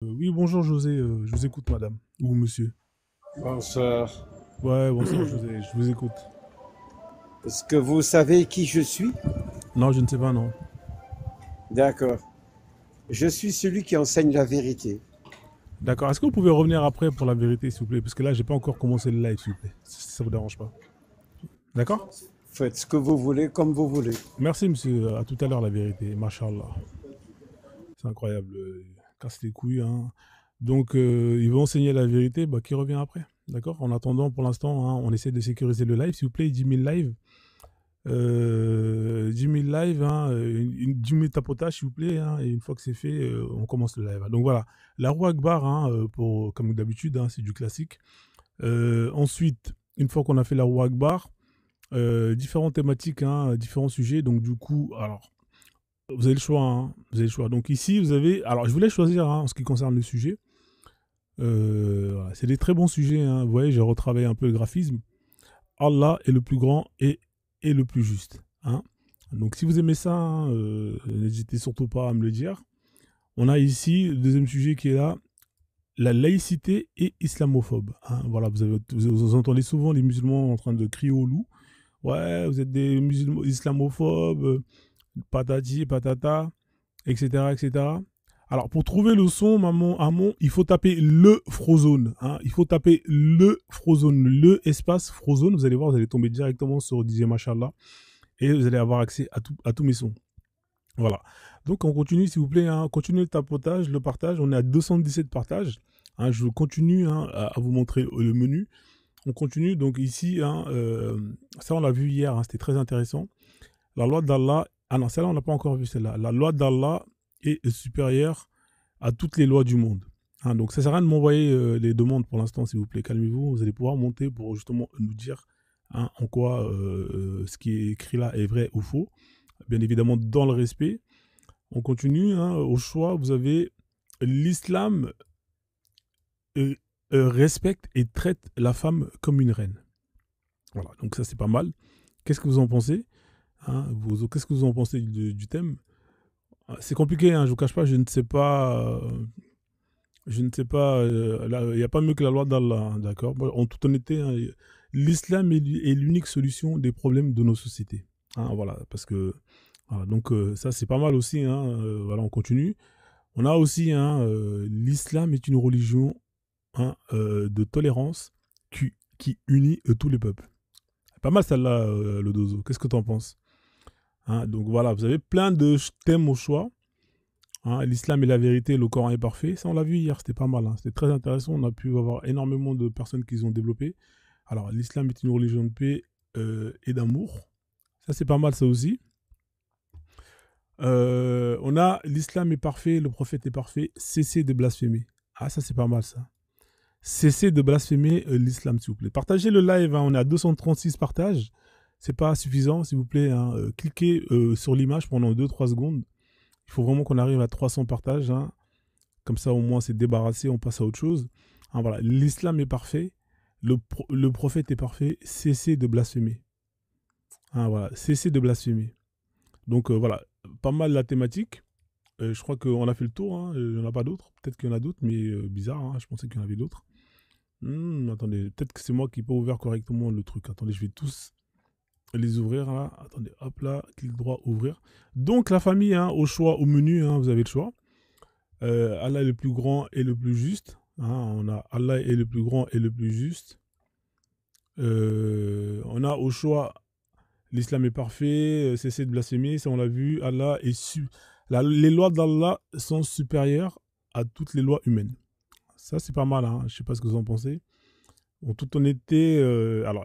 Oui, bonjour José, je vous écoute madame, ou monsieur. Bonsoir. Ouais, bonsoir José, je vous écoute. Est-ce que vous savez qui je suis? Non, je ne sais pas, non. D'accord. Je suis celui qui enseigne la vérité. D'accord, est-ce que vous pouvez revenir après pour la vérité, s'il vous plaît? Parce que là, j'ai pas encore commencé le live, s'il vous plaît. Si ça vous dérange pas. D'accord? Faites ce que vous voulez comme vous voulez. Merci monsieur, à tout à l'heure la vérité, mashallah. C'est incroyable, casse les couilles, hein. Donc, il va enseigner la vérité, bah, qui revient après. D'accord? En attendant, pour l'instant, hein, on essaie de sécuriser le live, s'il vous plaît, 10 000 lives. 10 000 lives, hein, 10 000 tapotages, s'il vous plaît, hein, et une fois que c'est fait, on commence le live. Donc voilà, la roue Akbar, hein, comme d'habitude, hein, c'est du classique. Ensuite, une fois qu'on a fait la roue Akbar, différentes thématiques, hein, différents sujets. Donc du coup, alors, vous avez le choix. Hein, vous avez le choix. Donc ici, vous avez. Alors, je voulais choisir hein, en ce qui concerne le sujet. Voilà, c'est des très bons sujets. Hein. Vous voyez, j'ai retravaillé un peu le graphisme. Allah est le plus grand et le plus juste. Hein. Donc si vous aimez ça, hein, n'hésitez surtout pas à me le dire. On a ici le deuxième sujet qui est là, la laïcité et islamophobe. Hein. Voilà, vous entendez souvent les musulmans en train de crier au loup. Ouais, vous êtes des musulmans islamophobes, patati, patata, etc., etc. Alors, pour trouver le son, maman, amont, il faut taper le Frozone. Hein. Il faut taper le Frozone, le espace Frozone. Vous allez voir, vous allez tomber directement sur DJ Machallah et vous allez avoir accès à tous mes sons. Voilà. Donc, on continue, s'il vous plaît. Hein. Continuez le tapotage, le partage. On est à 217 partages. Hein. Je continue hein, à vous montrer le menu. On continue. Donc, ici, hein, ça, on l'a vu hier. Hein, c'était très intéressant. La loi d'Allah. Ah non, celle-là, on n'a pas encore vu celle-là. La loi d'Allah est supérieure à toutes les lois du monde. Hein, donc ça ne sert à rien de m'envoyer les demandes pour l'instant, s'il vous plaît. Calmez-vous, vous allez pouvoir monter pour justement nous dire hein, en quoi ce qui est écrit là est vrai ou faux. Bien évidemment, dans le respect. On continue. Hein, au choix, vous avez l'islam euh, respecte et traite la femme comme une reine. Voilà, donc ça c'est pas mal. Qu'est-ce que vous en pensez hein, qu'est-ce que vous en pensez du thème? C'est compliqué, hein, je vous cache pas, je ne sais pas. Je ne sais pas, il n'y a pas mieux que la loi d'Allah, hein, d'accord. Bon, en toute honnêteté, hein, l'islam est l'unique solution des problèmes de nos sociétés. Hein, voilà, parce que voilà, donc ça c'est pas mal aussi. Hein, voilà, on continue. On a aussi hein, l'islam est une religion hein, de tolérance qui unit tous les peuples. Pas mal celle-là, le dozo. Qu'est-ce que tu en penses hein, donc voilà, vous avez plein de thèmes au choix. Hein, l'islam est la vérité, le Coran est parfait. Ça, on l'a vu hier, c'était pas mal. Hein. C'était très intéressant. On a pu avoir énormément de personnes qui ont développé. Alors, l'islam est une religion de paix et d'amour. Ça, c'est pas mal, ça aussi. On a l'islam est parfait, le prophète est parfait. Cessez de blasphémer. Ah, ça, c'est pas mal, ça. Cessez de blasphémer l'islam, s'il vous plaît. Partagez le live. Hein. On est à 236 partages. C'est pas suffisant, s'il vous plaît. Hein. Cliquez sur l'image pendant 2-3 secondes. Il faut vraiment qu'on arrive à 300 partages. Hein. Comme ça, au moins, c'est débarrassé, on passe à autre chose. Hein, voilà. L'islam est parfait, le prophète est parfait, cessez de blasphémer. Hein, voilà. Cessez de blasphémer. Donc, voilà, pas mal la thématique. Je crois qu'on a fait le tour, hein. Il n'y en a pas d'autres. Peut-être qu'il y en a d'autres, mais bizarre, hein. Je pensais qu'il y en avait d'autres. Attendez, peut-être que c'est moi qui n'ai pas ouvert correctement le truc. Attendez, je vais tous les ouvrir là. Attendez, hop là, clic droit, ouvrir. Donc, la famille, hein, au choix, au menu, hein, vous avez le choix. Allah est le plus grand et le plus juste. Hein, on a Allah est le plus grand et le plus juste. On a au choix l'islam est parfait, cessez de blasphémer, ça on l'a vu. Les lois d'Allah sont supérieures à toutes les lois humaines. Ça c'est pas mal, hein. Je sais pas ce que vous en pensez. En toute honnêteté,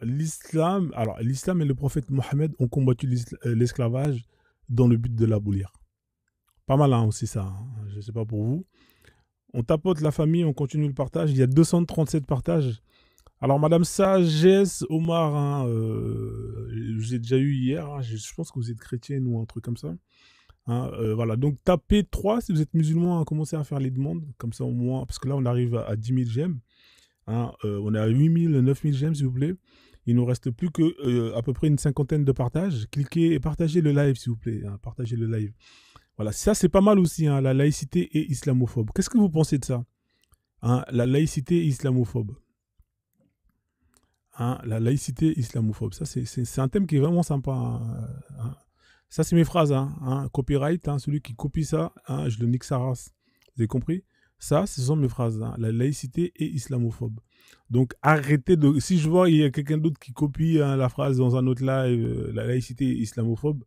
l'islam et le prophète Mohammed ont combattu l'esclavage dans le but de l'abolir. Pas mal hein, aussi ça. Hein. Je sais pas pour vous. On tapote la famille, on continue le partage. Il y a 237 partages. Alors, Madame Sagesse Omar, hein, j'ai déjà eu hier. Hein, je pense que vous êtes chrétienne ou un truc comme ça. Hein, voilà, donc tapez 3 si vous êtes musulman, hein, commencez à faire les demandes. Comme ça, au moins, parce que là, on arrive à 10 000 j'aime. Hein, on est à 8 000, 9 000 j'aime, s'il vous plaît. Il nous reste plus que à peu près une cinquantaine de partages. Cliquez et partagez le live, s'il vous plaît. Hein, partagez le live. Voilà, ça c'est pas mal aussi, hein, la laïcité et islamophobe. Qu'est-ce que vous pensez de ça, hein, la laïcité islamophobe, hein, la laïcité islamophobe. Ça, c'est un thème qui est vraiment sympa, hein, hein. Ça, c'est mes phrases, hein, hein, copyright, hein, celui qui copie ça, hein, je le nique sa race. Vous avez compris? Ça, ce sont mes phrases, hein, la laïcité et islamophobe. Donc, arrêtez de... Si je vois il y a quelqu'un d'autre qui copie, hein, la phrase dans un autre live, la laïcité islamophobe,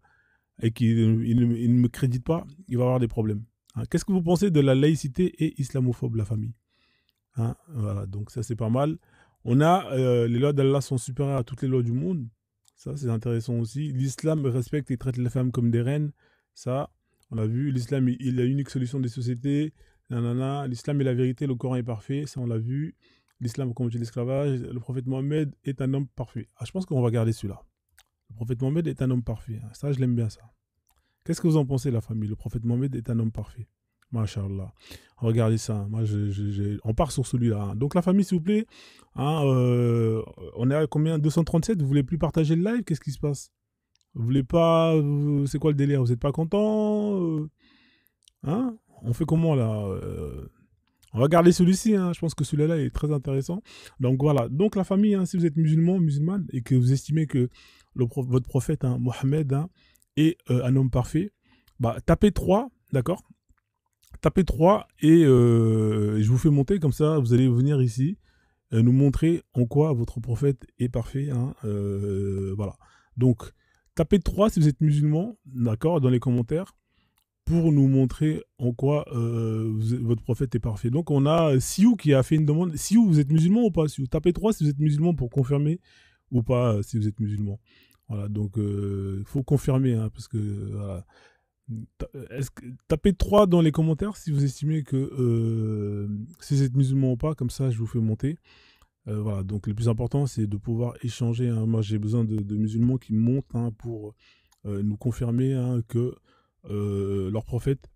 et il ne me crédite pas, il va avoir des problèmes, hein. Qu'est-ce que vous pensez de la laïcité et islamophobe, la famille, hein? Voilà, donc ça, c'est pas mal. On a les lois d'Allah sont supérieures à toutes les lois du monde. Ça, c'est intéressant aussi. L'islam respecte et traite les femmes comme des reines. Ça, on l'a vu. L'islam est la unique solution des sociétés. Nanana. L'islam est la vérité, le Coran est parfait. Ça, on l'a vu. L'islam combattit l'esclavage. Le prophète Mohammed est un homme parfait. Ah, je pense qu'on va garder celui-là. Le prophète Mohammed est un homme parfait, hein. Ça, je l'aime bien, ça. Qu'est-ce que vous en pensez, la famille? Le prophète Mohammed est un homme parfait. Masha'Allah. Regardez ça. Moi, on part sur celui-là, hein. Donc, la famille, s'il vous plaît, hein, on est à combien? 237. Vous voulez plus partager le live? Qu'est-ce qui se passe? Vous voulez pas. C'est quoi le délire? Vous n'êtes pas content? Hein? On fait comment là? On va garder celui-ci, hein. Je pense que celui-là est très intéressant. Donc voilà. Donc la famille, hein, si vous êtes musulman, musulmane, et que vous estimez que votre prophète, hein, Mohammed, hein, est un homme parfait, bah, tapez 3, d'accord? Tapez 3 et je vous fais monter, comme ça vous allez venir ici nous montrer en quoi votre prophète est parfait, hein, voilà. Donc tapez 3 si vous êtes musulman, d'accord, dans les commentaires, pour nous montrer en quoi votre prophète est parfait. Donc on a Siou qui a fait une demande. Siou, vous êtes musulman ou pas, Siou? Tapez 3 si vous êtes musulman pour confirmer ou pas si vous êtes musulman. Voilà, donc il faut confirmer, hein, parce que voilà. Tapez 3 dans les commentaires si vous estimez que si vous êtes musulman ou pas, comme ça je vous fais monter. Voilà, donc le plus important c'est de pouvoir échanger, hein. Moi j'ai besoin de musulmans qui montent, hein, pour nous confirmer, hein, que leur prophète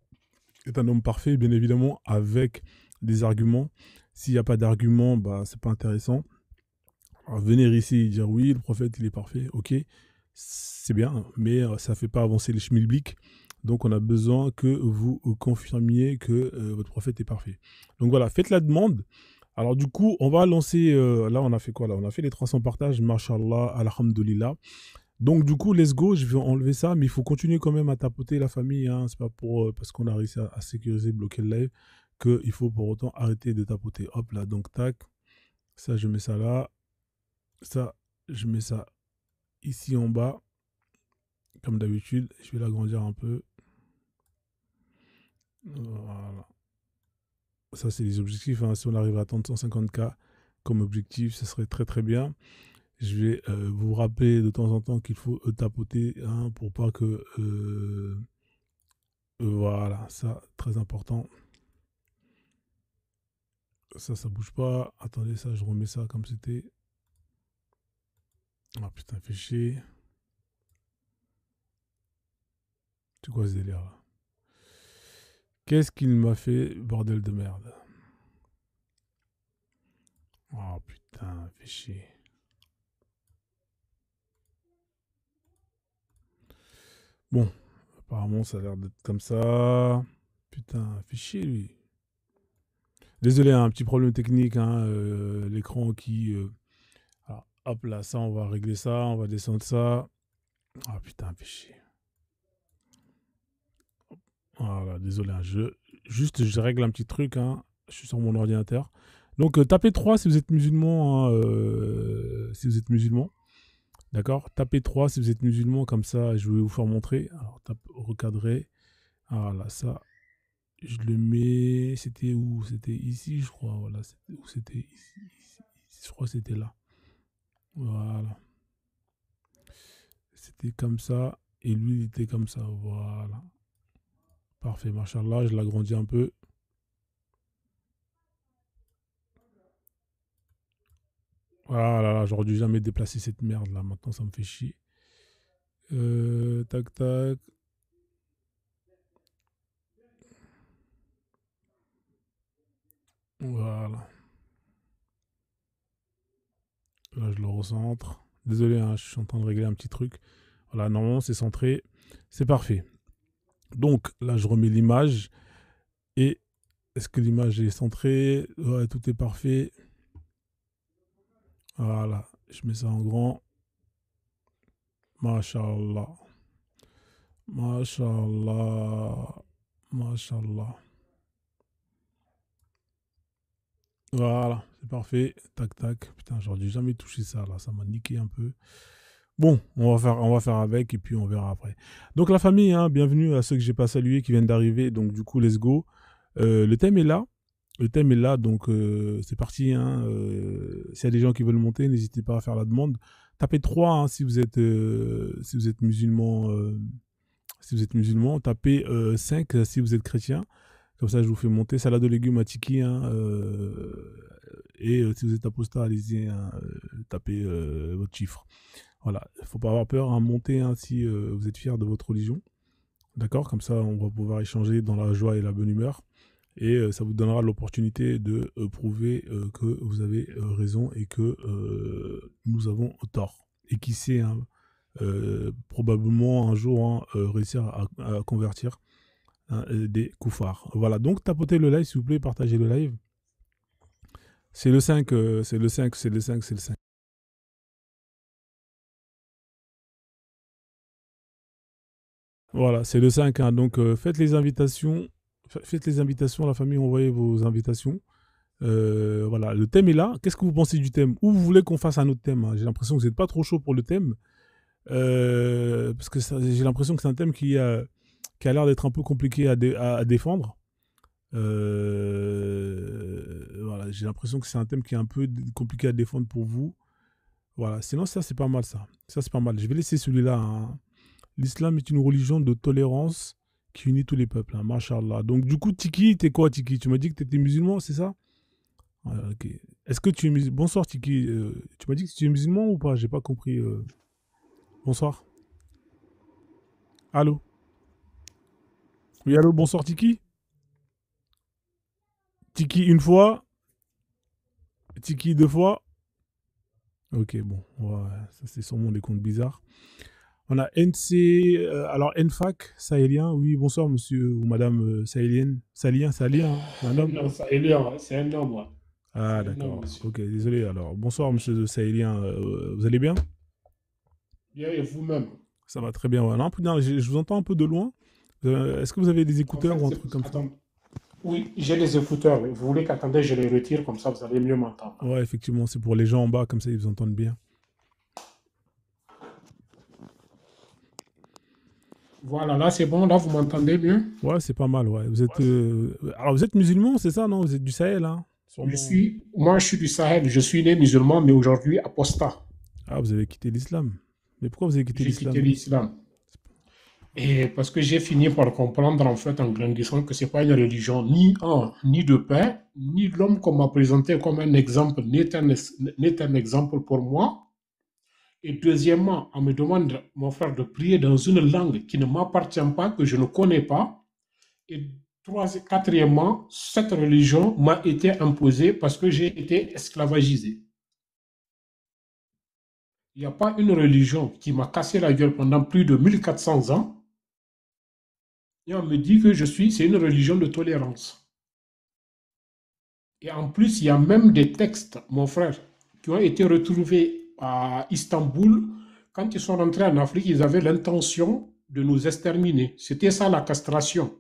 est un homme parfait, bien évidemment avec des arguments. S'il n'y a pas d'arguments, bah, c'est pas intéressant. Alors, venir ici et dire oui, le prophète il est parfait, ok, c'est bien, mais ça ne fait pas avancer les schmilblick. Donc on a besoin que vous confirmiez que votre prophète est parfait. Donc voilà, faites la demande. Alors du coup, on va lancer, là on a fait quoi là? On a fait les 300 partages, mashallah, alhamdulillah. Donc du coup, let's go, je vais enlever ça, mais il faut continuer quand même à tapoter la famille, hein. C'est pas pour, parce qu'on a réussi à sécuriser, bloquer le live, qu'il faut pour autant arrêter de tapoter. Hop là, donc tac, ça je mets ça là, ça je mets ça ici en bas, comme d'habitude, je vais l'agrandir un peu. Voilà. Ça, c'est les objectifs, hein. Si on arrive à atteindre 150K comme objectif, ce serait très très bien. Je vais vous rappeler de temps en temps qu'il faut tapoter, hein, pour pas que... voilà, ça, très important. Ça bouge pas. Attendez, ça, je remets ça comme c'était. Ah putain, fait chier. C'est quoi ce délire là? Qu'est-ce qu'il m'a fait, bordel de merde? Oh putain, fait chier. Bon, apparemment ça a l'air d'être comme ça. Putain, fait chier lui. Désolé, hein, un petit problème technique, hein, l'écran qui... alors, hop là, ça on va régler ça, on va descendre ça. Ah putain, fait chier. Voilà, désolé, hein, juste je règle un petit truc, hein. Je suis sur mon ordinateur. Donc tapez 3 si vous êtes musulman, hein, si vous êtes musulman. D'accord? Tapez 3 si vous êtes musulman, comme ça je vais vous faire montrer. Alors recadrer. Voilà, ça, je le mets. C'était où? C'était ici, je crois. Voilà, où c'était ici, je crois que c'était là. Voilà. C'était comme ça. Et lui, il était comme ça. Voilà. Parfait, machallah. Je l'agrandis un peu. Voilà, là, j'aurais dû jamais déplacer cette merde là. Maintenant, ça me fait chier. Tac, tac. Voilà. Là, je le recentre. Désolé, hein, je suis en train de régler un petit truc. Voilà, normalement, c'est centré. C'est parfait. Donc là, je remets l'image. Et est-ce que l'image est centrée? Ouais, tout est parfait. Voilà, je mets ça en grand. Mashallah. Mashallah. Mashallah. Voilà, c'est parfait. Tac, tac. Putain, j'aurais dû jamais toucher ça, là. Ça m'a niqué un peu. Bon, on va faire avec et puis on verra après. Donc la famille, hein, bienvenue à ceux que j'ai pas salués qui viennent d'arriver. Donc du coup, let's go. Le thème est là. Le thème est là, donc c'est parti. Hein, s'il y a des gens qui veulent monter, n'hésitez pas à faire la demande. Tapez 3 hein, si vous êtes musulman. Si vous êtes musulman, tapez 5 si vous êtes chrétien. Comme ça, je vous fais monter. Salade de légumes à tiki. Hein, et si vous êtes apostat, allez-y, hein, tapez votre chiffre. Voilà, il ne faut pas avoir peur, hein, monter hein, si vous êtes fier de votre religion. D'accord? Comme ça, on va pouvoir échanger dans la joie et la bonne humeur. Et ça vous donnera l'opportunité de prouver que vous avez raison et que nous avons tort. Et qui sait, hein, probablement un jour hein, réussir à convertir hein, des koufars. Voilà, donc tapotez le live s'il vous plaît, partagez le live. C'est le 5, c'est le 5, c'est le 5, c'est le 5. Voilà, c'est le 5, hein, donc faites les invitations. Faites les invitations à la famille, envoyez vos invitations. Voilà, le thème est là. Qu'est-ce que vous pensez du thème? Ou vous voulez qu'on fasse un autre thème hein? J'ai l'impression que vous n'êtes pas trop chaud pour le thème. Parce que j'ai l'impression que c'est un thème qui a l'air d'être un peu compliqué à défendre. Voilà, j'ai l'impression que c'est un thème qui est un peu compliqué à défendre pour vous. Voilà, sinon ça c'est pas mal ça. Ça c'est pas mal. Je vais laisser celui-là. Hein. L'islam est une religion de tolérance qui unit tous les peuples. Hein. Mashallah. Donc du coup, Tiki, t'es quoi Tiki? Tu m'as dit que t'étais musulman, c'est ça? Voilà, ok. Est-ce que tu es musulman? Bonsoir Tiki. Tu m'as dit que tu es musulman ou pas? J'ai pas compris. Bonsoir. Allô? Oui, allô, bonsoir Tiki? Tiki une fois? Tiki deux fois? Ok, bon. Ouais, ça c'est sûrement des comptes bizarres. On a NC, alors NFAC, sahélien. Oui, bonsoir monsieur ou madame sahélienne. Sahélien, hein, c'est un homme? Non, ça, Elia, c'est un homme, ouais. Ah C'est un homme, d'accord. monsieur. Ok, désolé alors. Bonsoir monsieur de sahélien. Vous allez bien? Bien, et vous-même? Ça va très bien. Ouais. Non, putain, je vous entends un peu de loin. Est-ce que vous avez des En écouteurs fait, ou un c'est... truc comme ça? Attends. Oui, j'ai les écouteurs. Vous voulez qu'attendez, je les retire, comme ça vous allez mieux m'entendre. Ouais, effectivement, c'est pour les gens en bas, comme ça ils vous entendent bien. Voilà, là c'est bon, là vous m'entendez mieux? Ouais, c'est pas mal, ouais. Alors vous êtes musulman, c'est ça, non? Vous êtes du Sahel, hein? Sûrement. Moi je suis du Sahel, je suis né musulman, mais aujourd'hui apostat. Ah, vous avez quitté l'islam. Mais pourquoi vous avez quitté J'ai quitté l'islam? l'islam. Et parce que j'ai fini par comprendre en fait en grandissant que c'est pas une religion ni un, ni de paix, ni l'homme qu'on m'a présenté comme un exemple n'est un exemple pour moi. Et deuxièmement, on me demande, mon frère, de prier dans une langue qui ne m'appartient pas, que je ne connais pas. Et quatrièmement, cette religion m'a été imposée parce que j'ai été esclavagisé. Il n'y a pas une religion qui m'a cassé la gueule pendant plus de 1400 ans. Et on me dit que c'est une religion de tolérance. Et en plus, il y a même des textes, mon frère, qui ont été retrouvés à Istanbul. Quand ils sont rentrés en Afrique, ils avaient l'intention de nous exterminer. C'était ça la castration.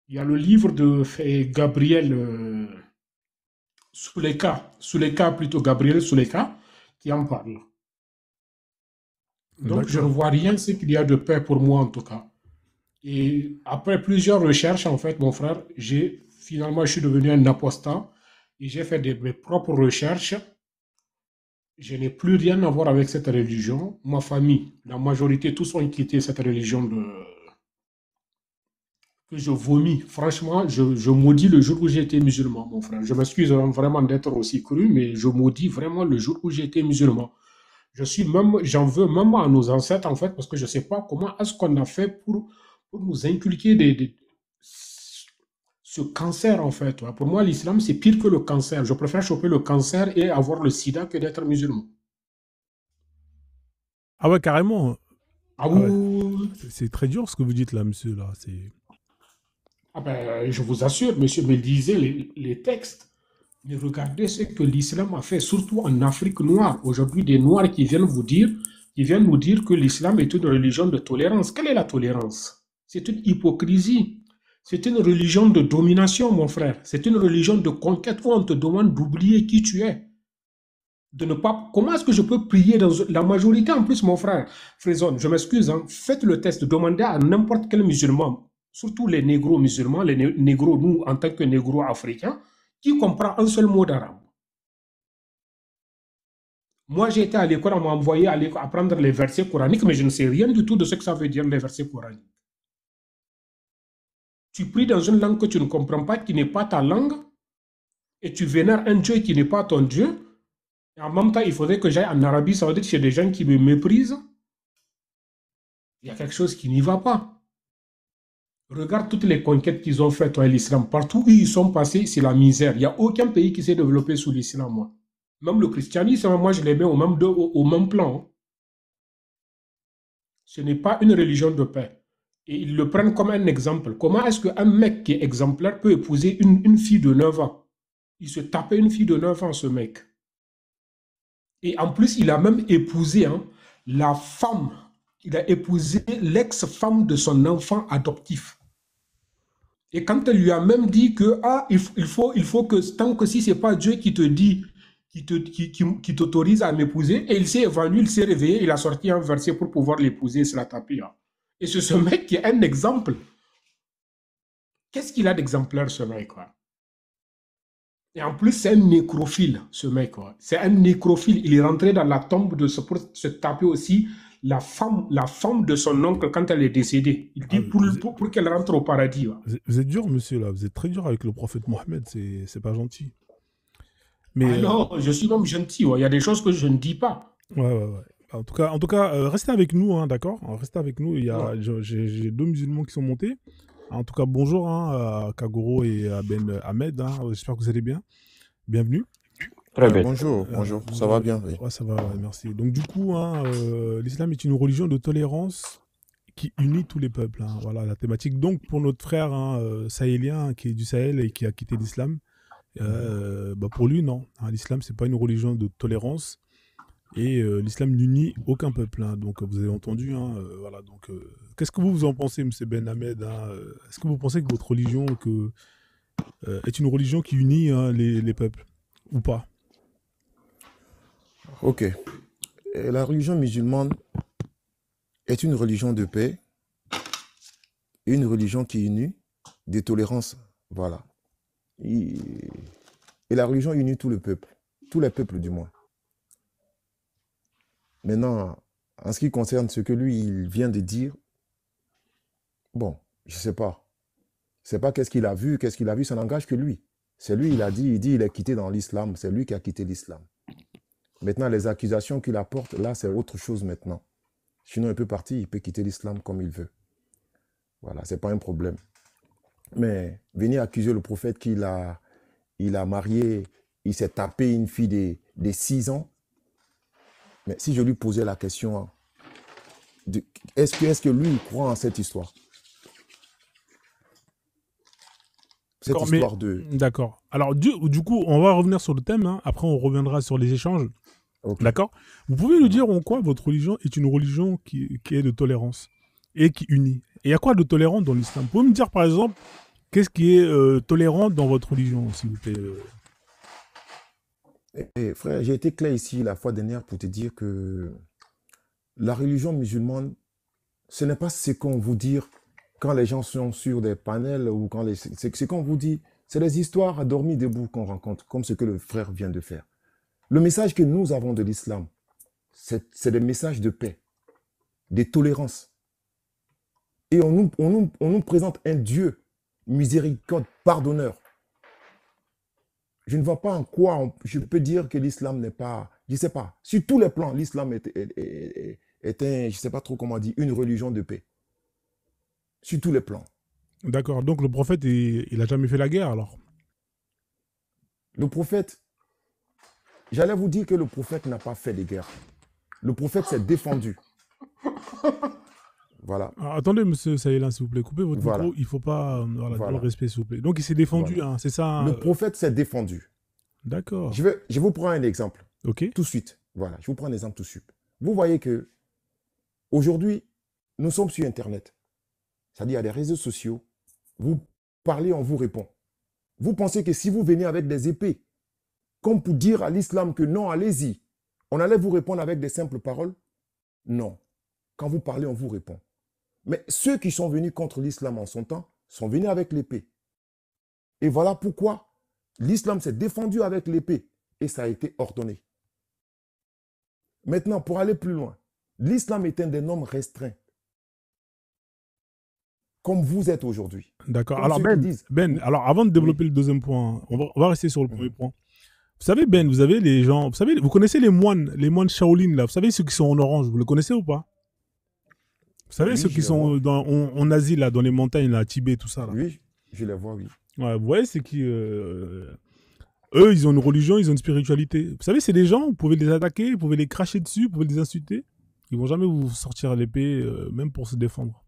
Il y a le livre de Gabriel Souleka plutôt Gabriel Souleka, qui en parle. Donc je ne D'accord. vois rien ce qu'il y a de paix pour moi en tout cas. Et après plusieurs recherches, en fait, mon frère, finalement, je suis devenu un apostat et j'ai fait mes propres recherches. Je n'ai plus rien à voir avec cette religion. Ma famille, la majorité, tous ont quitté cette religion que je vomis. Franchement, je maudis le jour où j'ai été musulman, mon frère. Je m'excuse vraiment d'être aussi cru, mais je maudis vraiment le jour où j'ai été musulman. J'en veux même à nos ancêtres, en fait, parce que je ne sais pas comment est-ce qu'on a fait pour nous inculquer ce cancer, en fait. Pour moi, l'islam, c'est pire que le cancer. Je préfère choper le cancer et avoir le sida que d'être musulman. Ah ouais, carrément. Ah Ah ouais, oui, c'est très dur ce que vous dites là, monsieur, là. ah ben, je vous assure, monsieur, me lisez les textes. Mais regardez ce que l'islam a fait, surtout en Afrique noire. Aujourd'hui, des Noirs qui viennent nous dire que l'islam est une religion de tolérance. Quelle est la tolérance? C'est une hypocrisie. C'est une religion de domination, mon frère. C'est une religion de conquête où on te demande d'oublier qui tu es. De ne pas. Comment est-ce que je peux prier dans la majorité en plus, mon frère Frison, je m'excuse, hein, faites le test, demandez à n'importe quel musulman, surtout les négros musulmans, les négros, nous, en tant que négros africains, qui comprend un seul mot d'arabe. Moi, j'ai été à l'école, on m'a envoyé apprendre les versets coraniques, mais je ne sais rien du tout de ce que ça veut dire, les versets coraniques. Tu pries dans une langue que tu ne comprends pas, qui n'est pas ta langue, et tu vénères un Dieu qui n'est pas ton Dieu. Et en même temps, il faudrait que j'aille en Arabie Saoudite chez des gens qui me méprisent. Il y a quelque chose qui n'y va pas. Regarde toutes les conquêtes qu'ils ont faites, toi, l'islam. Partout où ils sont passés, c'est la misère. Il n'y a aucun pays qui s'est développé sous l'islam, moi. Même le christianisme, moi, je les mets au même plan. Ce n'est pas une religion de paix. Et ils le prennent comme un exemple. Comment est-ce qu'un mec qui est exemplaire peut épouser une fille de 9 ans? Il se tapait une fille de 9 ans, ce mec. Et en plus, il a même épousé la femme. Il a épousé l'ex-femme de son enfant adoptif. Et quand elle lui a même dit que il faut que tant que si c'est pas Dieu qui te dit, qui t'autorise à m'épouser, et il s'est évanoui, il s'est réveillé, il a sorti un verset pour pouvoir l'épouser et se la taper. Hein. Et c'est ce mec qui est un exemple. Qu'est-ce qu'il a d'exemplaire, ce mec, quoi? Et en plus, c'est un nécrophile, ce mec, quoi. C'est un nécrophile. Il est rentré dans la tombe pour se taper aussi la femme de son oncle quand elle est décédée. Il dit Ah, pour qu'elle rentre au paradis. Ouais. vous êtes dur, monsieur, là. Vous êtes très dur avec le prophète Mohammed. C'est pas gentil. Ah Mais, non, je suis même gentil. Ouais. Il y a des choses que je ne dis pas. ouais, ouais, ouais. En tout cas restez avec nous, hein, d'accord? Restez avec nous. Ouais. J'ai deux musulmans qui sont montés. En tout cas, bonjour hein, à Kagoro et à Ben Ahmed. Hein. J'espère que vous allez bien. Bienvenue. Très bien. Bonjour, ça va Bonjour. bien, oui. Ouais, ça va, ouais, merci. Donc, du coup, hein, l'islam est une religion de tolérance qui unit tous les peuples. Hein. Voilà la thématique. Donc, pour notre frère hein, sahélien qui est du Sahel et qui a quitté l'islam, pour lui, non. Hein, l'islam, c'est pas une religion de tolérance. Et l'islam n'unit aucun peuple. Hein. Donc, vous avez entendu. Hein, voilà. Donc, qu'est-ce que vous en pensez, M. Ben Ahmed hein Est-ce que vous pensez que votre religion est une religion qui unit hein, les peuples ou pas? Ok. Et la religion musulmane est une religion de paix, une religion qui unit, de tolérance. Voilà. Et la religion unit tout le peuple, tous les peuples du moins. Maintenant, en ce qui concerne ce que lui, il vient de dire, bon, je ne sais pas. Je ne sais pas qu'est-ce qu'il a vu, ça n'engage que lui. C'est lui, il dit il est quitté dans l'islam, c'est lui qui a quitté l'islam. Maintenant, les accusations qu'il apporte, là, c'est autre chose maintenant. Sinon, il peut partir, il peut quitter l'islam comme il veut. Voilà, ce n'est pas un problème. Mais venir accuser le prophète qu'il a marié, il s'est tapé une fille de 6 ans. Mais si je lui posais la question, est-ce que lui, il croit en cette histoire? Cette histoire de... D'accord. Alors, du coup, on va revenir sur le thème. Hein. Après, on reviendra sur les échanges. Okay. D'accord. Vous pouvez nous dire en quoi votre religion est une religion qui est de tolérance et qui unit? Et il y a quoi de tolérant dans l'islam? Vous pouvez me dire, par exemple, qu'est-ce qui est tolérant dans votre religion, s'il vous plaît? Frère, j'ai été clair ici la fois dernière pour te dire que la religion musulmane, ce n'est pas ce qu'on vous dit quand les gens sont sur des panels ou quand c'est ce qu'on vous dit. C'est les histoires à dormir debout qu'on rencontre, comme ce que le frère vient de faire. Le message que nous avons de l'islam, c'est des messages de paix, de tolérance. Et on nous présente un Dieu miséricorde, pardonneur. Je ne vois pas en quoi je peux dire que l'islam n'est pas, je ne sais pas, sur tous les plans, l'islam est je ne sais pas trop comment dire, une religion de paix. Sur tous les plans. D'accord, donc le prophète, il n'a jamais fait la guerre alors? Le prophète, j'allais vous dire que le prophète n'a pas fait de guerre. Le prophète s'est défendu. Voilà, Alors, attendez, monsieur Saïlan, s'il vous plaît, coupez votre voilà, micro. Il ne faut pas. Voilà, dans le voilà, respect, s'il vous plaît. Donc, il s'est défendu, voilà. hein, c'est ça, hein, Le prophète s'est défendu. D'accord. Je vous prends un exemple Ok. tout de suite. Voilà, je vous prends un exemple tout de suite. Vous voyez que aujourd'hui, nous sommes sur Internet. C'est-à-dire, il y a des réseaux sociaux. Vous parlez, on vous répond. Vous pensez que si vous venez avec des épées, comme pour dire à l'islam que non, allez-y, on allait vous répondre avec des simples paroles? Non. Quand vous parlez, on vous répond. Mais ceux qui sont venus contre l'islam en son temps sont venus avec l'épée. Et voilà pourquoi l'islam s'est défendu avec l'épée et ça a été ordonné. Maintenant, pour aller plus loin, l'islam est un des normes restreints, comme vous êtes aujourd'hui. D'accord. Comme Alors, ceux qui disent, alors, avant de développer oui, le deuxième point, on va rester sur le premier mhm, point. Vous savez, Ben, vous avez les gens. Vous savez, vous connaissez les moines Shaolin, là. Vous savez ceux qui sont en orange, vous les connaissez ou pas? Vous savez oui, ceux je qui les sont vois. en Asie, là, dans les montagnes, là, à Tibet, tout ça, là. Oui, je les vois, oui. Ouais, vous voyez, c'est qui. Eux, ils ont une religion, ils ont une spiritualité. Vous savez, c'est des gens, vous pouvez les attaquer, vous pouvez les cracher dessus, vous pouvez les insulter. Ils vont jamais vous sortir l'épée, même pour se défendre.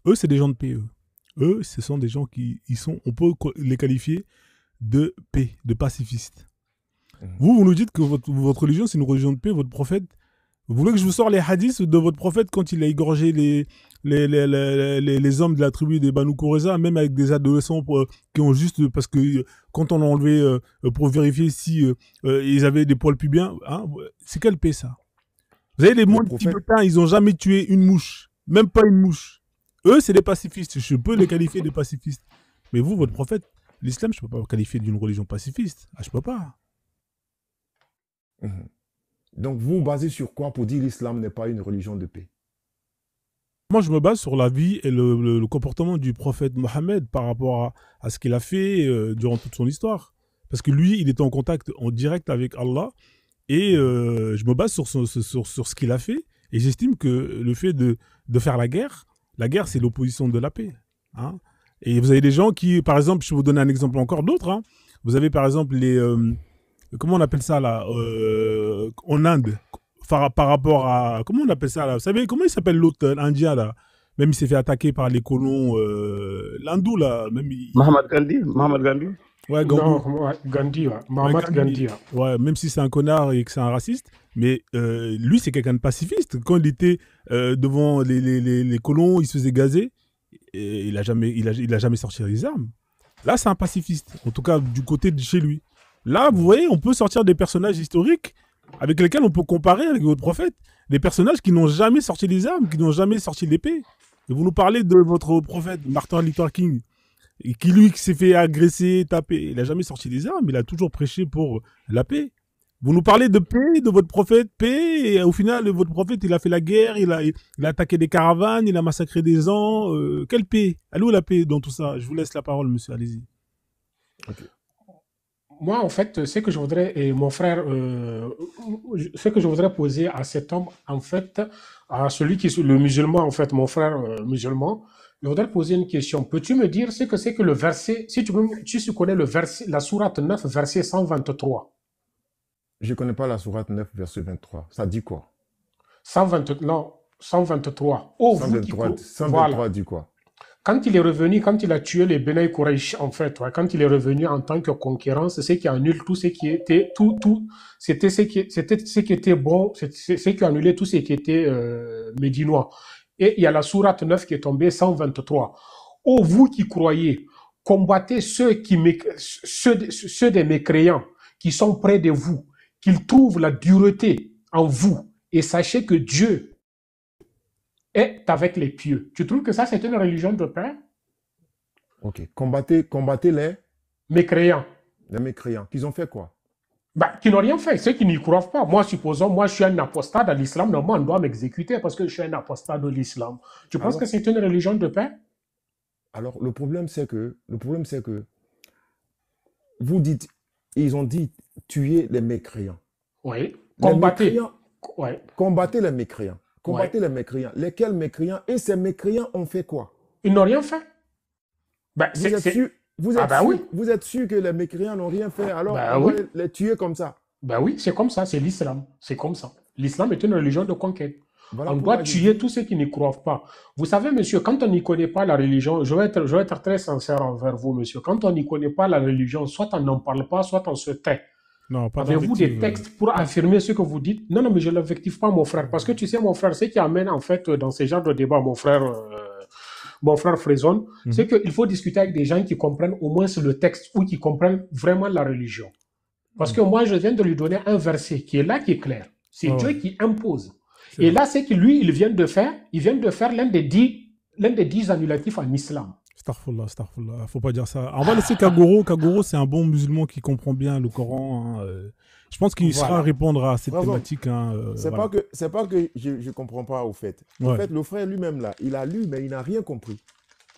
Eux, c'est des gens de paix, eux. Eux, ce sont des gens qui on peut les qualifier de paix, de pacifistes. Mhm. Vous nous dites que votre religion, c'est une religion de paix, votre prophète. Vous voulez que je vous sorte les hadiths de votre prophète quand il a égorgé les hommes de la tribu des Banu Qurayza, même avec des adolescents qui ont juste. Parce que quand on a enlevé pour vérifier si ils avaient des poils pubiens, hein, c'est quelle paix ça? Vous avez les Le moines prophète, tibétains, ils n'ont jamais tué une mouche. Même pas une mouche. Eux, c'est des pacifistes. Je peux les qualifier de pacifistes. Mais vous, votre prophète, l'islam, je ne peux pas le qualifier d'une religion pacifiste. Ah, je peux pas. mhm. Donc vous basez sur quoi pour dire l'islam n'est pas une religion de paix? Moi, je me base sur la vie et le comportement du prophète Mohammed par rapport à ce qu'il a fait durant toute son histoire. Parce que lui, il était en contact en direct avec Allah et Mhm, je me base sur ce qu'il a fait. Et j'estime que le fait de faire la guerre, c'est l'opposition de la paix. Hein. Et vous avez des gens qui, par exemple, je vais vous donner un exemple encore d'autres. Hein. Vous avez par exemple comment on appelle ça là en Inde par rapport à comment on appelle ça là, vous savez comment il s'appelle l'autre indien là, même il s'est fait attaquer par les colons l'hindou là, même Mahatma Gandhi, Mahatma Gandhi. ouais Non, Gandhi, ouais, Gandhi, ouais. ouais Mahatma Gandhi, Gandhi. Ouais. ouais, même si c'est un connard et que c'est un raciste, mais lui c'est quelqu'un de pacifiste. Quand il était devant les colons, il se faisait gazer et il a jamais sorti les armes. Là c'est un pacifiste, en tout cas du côté de chez lui. Là, vous mhm, voyez, on peut sortir des personnages historiques avec lesquels on peut comparer avec votre prophète. Des personnages qui n'ont jamais sorti les armes, qui n'ont jamais sorti l'épée. Et vous nous parlez de votre prophète, Martin Luther King, et qui lui qui s'est fait agresser, taper. Il n'a jamais sorti les armes, il a toujours prêché pour la paix. Vous nous parlez de paix, de votre prophète, paix, et au final, votre prophète, il a fait la guerre, il a attaqué des caravanes, il a massacré des gens. Quelle paix? Elle est où la paix dans tout ça? Je vous laisse la parole, monsieur, allez-y. ok. Moi, en fait, ce que je voudrais, et mon frère, ce que je voudrais poser à cet homme, en fait, à celui qui est le musulman, en fait, mon frère musulman, je voudrais poser une question. Peux-tu me dire ce que c'est que le verset, si tu connais le verset, la sourate 9, verset 123? Je ne connais pas la sourate 9, verset 23. Ça dit quoi? 120, non, 123. Oh, vous qui... 123, Voilà. 123 dit quoi? Quand il est revenu, quand il a tué les Beni Quraysh, en fait, ouais, quand il est revenu en tant que conquérant, c'est ce qui annule tout ce qui était, c'était ce qui était bon, c'est ce qui annulait tout ce qui était médinois. Et il y a la sourate 9 qui est tombée, 123. Oh, vous qui croyez, combattez ceux des mécréants qui sont près de vous, qu'ils trouvent la dureté en vous, et sachez que Dieu est avec les pieux. Tu trouves que ça, c'est une religion de paix? Ok. Combattez Mécréants. les mécréants. Qu'ils ont fait quoi? Bah, qui n'ont rien fait, ceux qui n'y croient pas. Moi, supposons, moi, je suis un apostat de l'islam, normalement, on doit m'exécuter parce que je suis un apostat de l'islam. Tu penses que Alors, c'est une religion de paix? alors le problème, c'est que vous dites, ils ont dit tuer les mécréants. Oui. Les Combattez. mécréants, Oui. combattez les mécréants. Oui. Combattez les mécréants. Lesquels mécréants? Et ces mécréants ont fait quoi? Ils n'ont rien fait. Bah, Vous êtes sûr, Ah, bah oui. vous êtes sûr que les mécréants n'ont rien fait, alors Bah on oui. doit les tuer comme ça. Ben oui, c'est comme ça, c'est l'islam. C'est comme ça. L'islam est une religion de conquête. Voilà On doit pourquoi je tuer dis, tous ceux qui n'y croient pas. Vous savez, monsieur, quand on n'y connaît pas la religion, je vais être très sincère envers vous, monsieur. Quand on n'y connaît pas la religion, soit on n'en parle pas, soit on se tait. Non, pas Avez-vous des d'invective. textes pour affirmer ce que vous dites? Non, non, mais je ne l'invective pas, mon frère. Parce que tu sais, mon frère, ce qui amène en fait dans ces genres de débats, mon frère Fraison, c'est qu'il faut discuter avec des gens qui comprennent au moins le texte ou qui comprennent vraiment la religion. Parce que moi, je viens de lui donner un verset qui est là, qui est clair. C'est Ah Dieu ouais, qui impose. c'est Et vrai. là, c'est que lui, il vient de faire l'un des 10 annulatifs en islam. Starfullah, Starfullah. Faut pas dire ça. On va laisser Kagoro. Kagoro, c'est un bon musulman qui comprend bien le Coran, hein. Je pense qu'il sera à Voilà. répondre à cette frère Zom, thématique, hein, voilà. c'est pas que je ne comprends pas au fait. Au Ouais, fait, le frère lui-même là, il a lu, mais il n'a rien compris.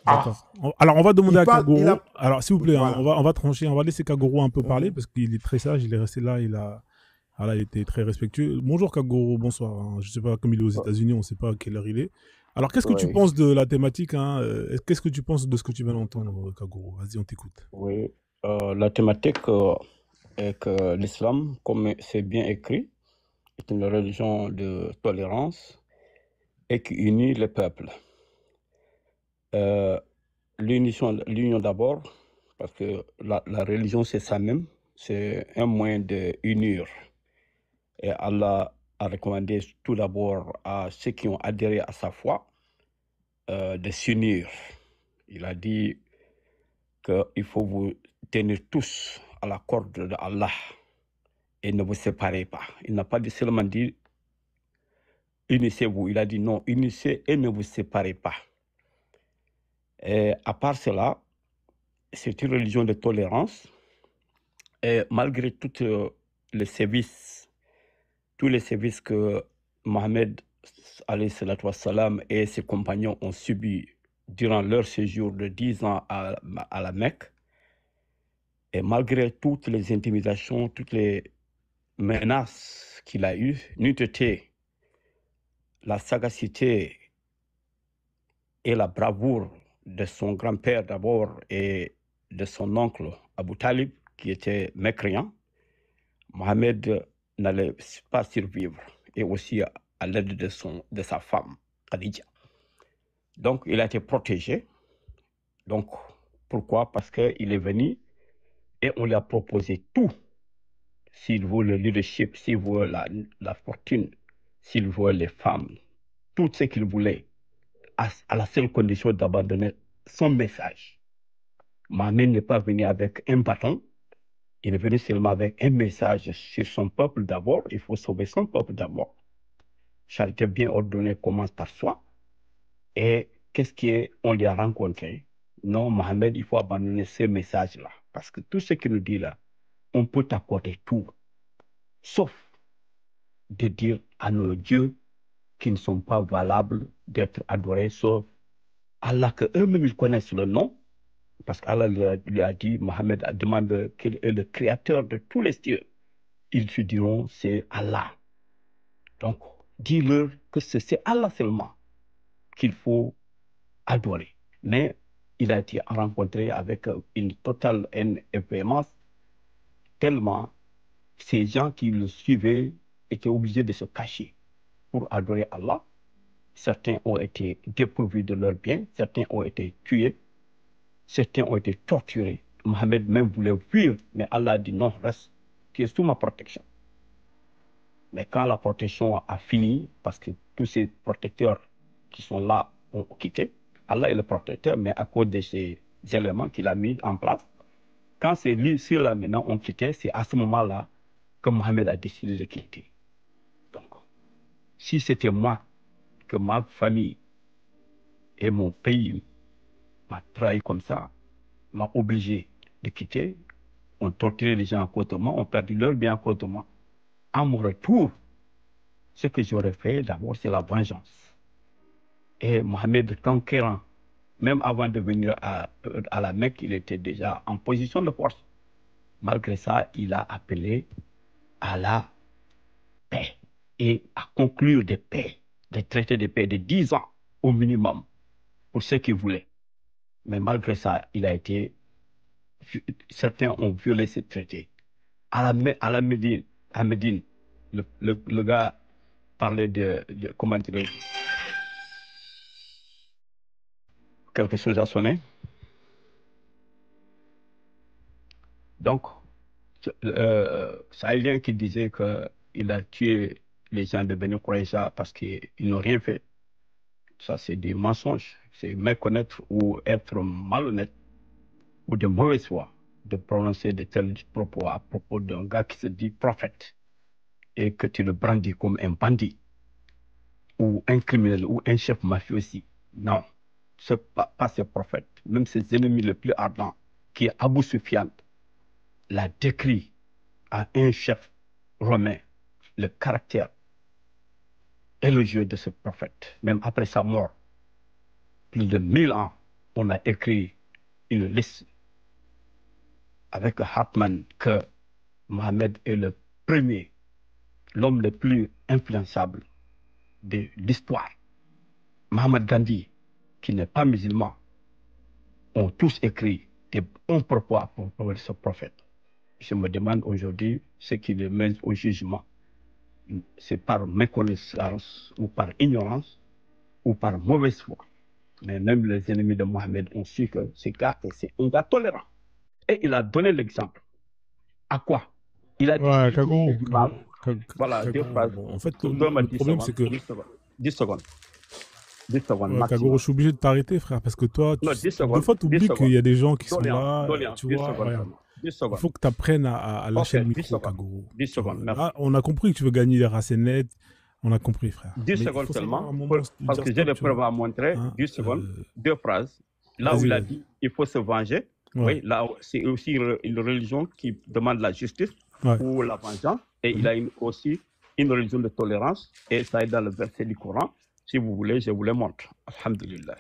Ah, d'accord. Alors, on va demander Il à parle, il Kagoro. a, Alors, s'il vous plaît, hein, voilà. on va trancher. On va laisser Kagoro un peu parler Mhm. parce qu'il est très sage. Il est resté là. Voilà, il était très respectueux. Bonjour Kagoro, bonsoir, hein. Je sais pas, comme il est aux États-Unis, on ne sait pas à quelle heure il est. Alors, qu'est-ce que tu Oui, penses de la thématique, hein, qu'est-ce que tu penses de ce que tu viens d'entendre, Kagoro? Vas-y, on t'écoute. oui. La thématique est que l'islam, comme c'est bien écrit, est une religion de tolérance et qui unit les peuples. Euh, l'union d'abord, parce que la religion c'est ça même, c'est un moyen de unir. Et Allah a recommandé tout d'abord à ceux qui ont adhéré à sa foi de s'unir. Il a dit qu'il faut vous tenir tous à la corde d'Allah et ne vous séparez pas. Il n'a pas seulement dit unissez-vous, il a dit non, unissez et ne vous séparez pas. Et à part cela, c'est une religion de tolérance et malgré tous les services, que Mohammed salam, et ses compagnons ont subis durant leur séjour de 10 ans à la Mecque, et malgré toutes les intimidations, toutes les menaces qu'il a eues, n'eût été la sagacité et la bravoure de son grand-père d'abord et de son oncle Abu Talib, qui était mécréant, Mohamed n'allait pas survivre, et aussi à l'aide de sa femme, Khadija. Donc, il a été protégé. Donc, pourquoi? Parce qu'il est venu et on lui a proposé tout. S'il veut le leadership, s'il veut la fortune, s'il veut les femmes, tout ce qu'il voulait, à la seule condition d'abandonner son message. Mohamed n'est pas venu avec un bâton, il est venu seulement avec un message sur son peuple d'abord. Il faut sauver son peuple d'abord. Charité bien ordonnée commence par soi. Et qu'est-ce qu'on lui a rencontré? Non, Mohamed, il faut abandonner ce message-là. Parce que tout ce qu'il nous dit là, on peut t'accorder tout, sauf de dire à nos dieux qui ne sont pas valables d'être adorés, sauf Allah, que eux-mêmes ils connaissent le nom, parce qu'Allah lui a dit, Mohamed a demandé qu'il est le créateur de tous les dieux. Ils se diront, c'est Allah. Donc, dis-leur que c'est Allah seulement qu'il faut adorer. Mais il a été rencontré avec une totale haine et véhémence, tellement ces gens qui le suivaient étaient obligés de se cacher pour adorer Allah. Certains ont été dépourvus de leurs biens, certains ont été tués, certains ont été torturés. Mohamed même voulait fuir, mais Allah a dit non, reste, tu es sous ma protection. Mais quand la protection a fini, parce que tous ces protecteurs qui sont là ont quitté, Allah est le protecteur, mais à cause de ces éléments qu'il a mis en place, quand ceux-là maintenant ont quitté, c'est à ce moment-là que Mohamed a décidé de quitter. Donc, si c'était moi, que ma famille et mon pays m'a trahi comme ça, m'a obligé de quitter, on torturé les gens à cause de moi, on perdu leur bien à cause de moi. À mon retour, ce que j'aurais fait d'abord, c'est la vengeance. Et Mohamed conquérant, même avant de venir à la Mecque, il était déjà en position de force. Malgré ça, il a appelé à la paix et à conclure des traités de paix de 10 ans au minimum pour ceux qui voulaient. Mais malgré ça, certains ont violé ces traités. À la Médine, le gars parler comment dire, quelque chose a sonné. Donc, Sahélien qui disait qu'il a tué les gens de Beni Kouraïcha parce qu'ils n'ont rien fait. Ça, c'est des mensonges. C'est méconnaître ou être malhonnête ou de mauvaise foi de prononcer de tels propos à propos d'un gars qui se dit prophète et que tu le brandis comme un bandit ou un criminel ou un chef mafieux aussi. Non, ce pas ce prophète. Même ses ennemis les plus ardents, qui est Abu Sufyan, l'a décrit à un chef romain, le caractère élogieux de ce prophète. Même après sa mort, plus de 1000 ans, on a écrit une liste avec Hartmann que Mohammed est le premier, l'homme le plus influençable de l'histoire. Mohamed Gandhi, qui n'est pas musulman, ont tous écrit des bons propos à propos de ce prophète. Je me demande aujourd'hui ce qui les mène au jugement. C'est par méconnaissance ou par ignorance ou par mauvaise foi. Mais même les ennemis de Mohammed ont su que ce gars, c'est un gars tolérant. Et il a donné l'exemple. À quoi? Il a dit... Ouais, Kagoro. Voilà, deux phrases. Bon, en fait, le problème, c'est que... 10 secondes. 10 secondes. Ouais, Kagoro, je suis obligé de t'arrêter, frère, parce que toi, non, des fois, tu oublies qu'il y a des gens qui sont là. Tu vois, il faut que tu apprennes à lâcher le micro, Kagoro. 10 secondes. Là, on a compris que tu veux gagner les racines. On a compris, frère. 10 secondes seulement, parce que j'ai des preuves à montrer. 10 secondes, deux phrases. Là où il a dit il faut se venger. Oui, là, c'est aussi une religion qui demande la justice ou la vengeance. Et il a aussi une religion de tolérance. Et ça est dans le verset du Coran. Si vous voulez, je vous le montre. Alhamdulillah.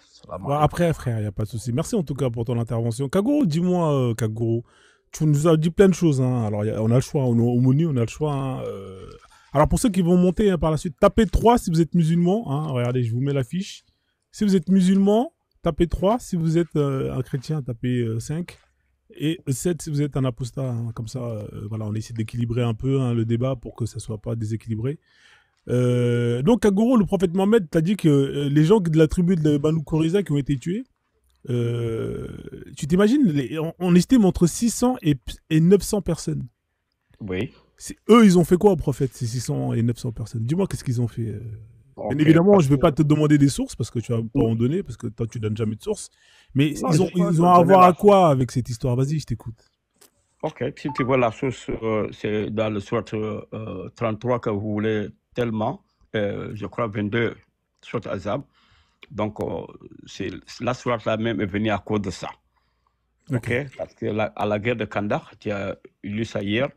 Après, frère, il n'y a pas de souci. Merci en tout cas pour ton intervention. Kagoro, dis-moi, Kagoro, tu nous as dit plein de choses. Hein. Alors, on a le choix. Au menu, on a le choix. Hein. Alors, pour ceux qui vont monter par la suite, tapez 3 si vous êtes musulman. Hein. Regardez, je vous mets l'affiche. Si vous êtes musulman, tapez 3. Si vous êtes un chrétien, tapez 5. Et 7 si vous êtes un apostat. Hein. Comme ça, voilà, on essaie d'équilibrer un peu le débat pour que ça ne soit pas déséquilibré. Donc, Kagoro, le prophète Mohammed, t'a dit que les gens de la tribu de Banu Kourayza qui ont été tués, tu t'imagines, on estime entre 600 et 900 personnes. Oui. Eux, ils ont fait quoi au prophète, ces 600 et 900 personnes? Dis-moi, qu'est-ce qu'ils ont fait Bien évidemment, je ne vais pas te demander des sources parce que tu vas pas en donner, parce que toi, tu donnes jamais de sources. Mais non, ils ont à voir à quoi avec cette histoire? Vas-y, je t'écoute. Ok, si tu vois la source, c'est dans le sourate 33 que vous voulez tellement, je crois 22, sourate Azab. Donc, la sourate là même est venue à cause de ça. Ok, parce que à la guerre de Kandahar, tu as lu ça hier.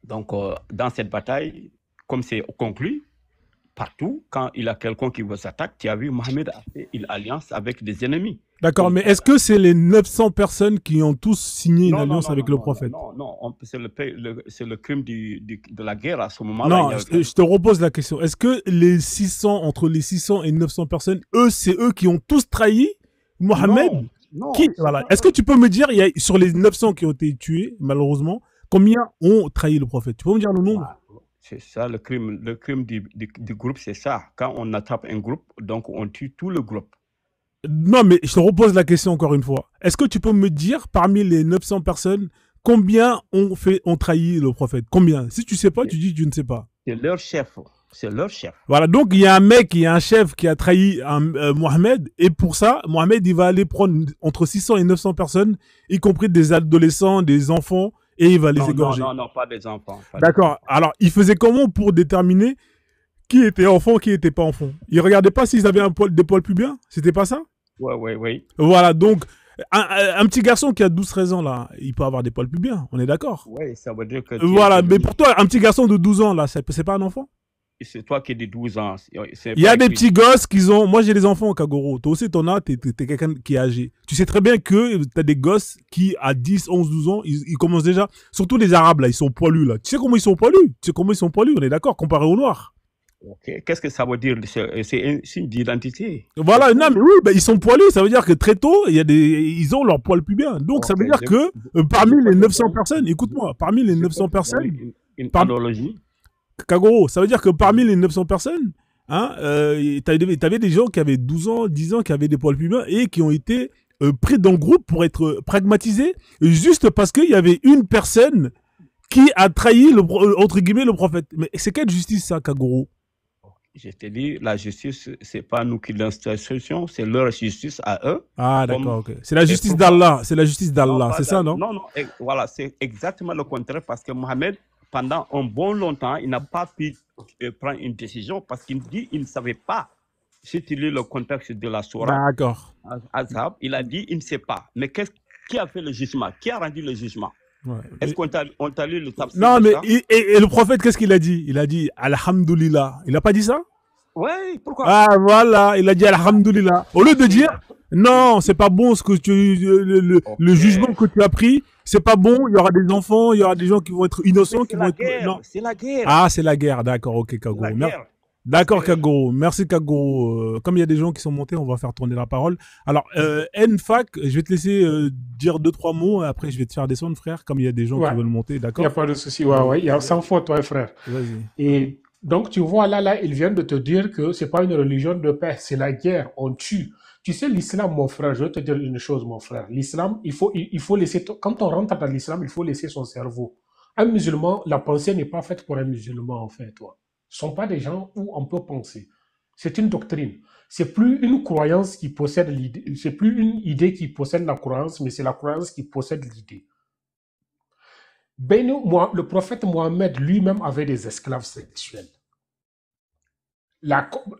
Donc, dans cette bataille, comme c'est conclu, partout, quand il y a quelqu'un qui vous attaque, tu as vu, Mohammed a fait une alliance avec des ennemis. D'accord, mais est-ce que c'est les 900 personnes qui ont tous signé une alliance avec le prophète? Non, c'est le crime de la guerre à ce moment-là. Non, je te repose la question. Est-ce que entre les 600 et 900 personnes, c'est eux qui ont tous trahi Mohammed? Non, voilà. Est-ce que tu peux me dire, sur les 900 qui ont été tués, malheureusement, combien ont trahi le prophète? Tu peux me dire le nombre? C'est ça, le crime du groupe, c'est ça. Quand on attrape un groupe, donc on tue tout le groupe. Non, mais je te repose la question encore une fois. Est-ce que tu peux me dire, parmi les 900 personnes, combien ont trahi le prophète? Combien? Si tu ne sais pas, tu dis tu ne sais pas. C'est leur chef. C'est leur chef. Voilà, donc il y a un chef qui a trahi Mohammed, et pour ça, Mohammed, il va aller prendre entre 600 et 900 personnes, y compris des adolescents, des enfants, et il va les égorger. Non, pas des enfants. D'accord. Alors, il faisait comment pour déterminer qui était enfant, qui n'était pas enfant? Il regardait pas s'ils avaient des poils pubiens? C'était pas ça? Oui. Voilà, donc, un petit garçon qui a 12-13 ans, là, il peut avoir des poils pubiens, on est d'accord? Oui, ça veut dire que... Voilà, mais pour toi, un petit garçon de 12 ans, là, c'est pas un enfant? C'est toi qui dis 12 ans. Il y a des petits gosses qui ont... Moi, j'ai des enfants au Kagoro. Toi aussi, t'en as, t'es quelqu'un qui est âgé. Tu sais très bien que t'as des gosses qui, à 10, 11, 12 ans, ils commencent déjà... Surtout les Arabes, là, ils sont poilus, là. Tu sais comment ils sont poilus? On est d'accord, comparé aux Noirs. Ok, qu'est-ce que ça veut dire? C'est un signe d'identité. Voilà, non, mais oui, ils sont poilus. Ça veut dire que très tôt, ils ont leurs poils pubiens. Donc, ça veut dire que parmi les 900 personnes, écoute-moi, parmi les 900 personnes... Une analogie. Kagoro, ça veut dire que parmi les 900 personnes, hein, t'avais des gens qui avaient 12 ans, 10 ans, qui avaient des poils pubiens et qui ont été pris dans le groupe pour être pragmatisés juste parce qu'il y avait une personne qui a trahi, entre guillemets, le prophète. Mais c'est quelle justice, ça, Kagoro? Je te dis, la justice, c'est pas nous qui l'institution, c'est leur justice à eux. Ah, Comme- d'accord, ok. C'est la justice pourquoi- d'Allah. C'est la justice Non, d'Allah, pas c'est ça, non? Non, voilà, c'est exactement le contraire parce que Mohamed, pendant un bon longtemps, il n'a pas pu prendre une décision parce qu'il dit qu'il ne savait pas. Si tu lis le contexte de la Sourate, D'accord. Azab, il a dit il ne sait pas. Mais qui a fait le jugement? Qui a rendu le jugement? Ouais. Est-ce qu'on t'a lu le tafsir Non, de mais ça? et le prophète, qu'est-ce qu'il a dit? Il a dit Alhamdulillah. Il n'a pas dit ça? Oui, pourquoi? Ah, voilà, il a dit Alhamdulillah. Au lieu de dire non, c'est pas bon ce que le jugement que tu as pris, c'est pas bon, il y aura des enfants, il y aura des gens qui vont être innocents, qui C'est vont la être. guerre, Non. c'est la guerre. Ah, c'est la guerre, d'accord, ok, C'est Kagoro. la guerre. D'accord, Kagoro. Merci, Kagoro. Comme il y a des gens qui sont montés, on va faire tourner la parole. Alors, Nfac, je vais te laisser dire 2-3 mots, après je vais te faire descendre, frère, comme il y a des gens Ouais. qui veulent monter, Il n'y a d'accord? pas de souci, ouais, il y a sans faute, ouais, frère. Vas-y. Et donc, tu vois, là, ils viennent de te dire que c'est pas une religion de paix, c'est la guerre, on tue. Tu sais, l'islam, mon frère, je vais te dire une chose, mon frère. L'islam, il faut laisser, quand on rentre dans l'islam, il faut laisser son cerveau. Un musulman, la pensée n'est pas faite pour un musulman, en fait, toi. Ce ne sont pas des gens où on peut penser. C'est une doctrine. C'est plus une croyance qui possède l'idée, c'est plus une idée qui possède la croyance, mais c'est la croyance qui possède l'idée. Le prophète Mohammed lui-même avait des esclaves sexuels.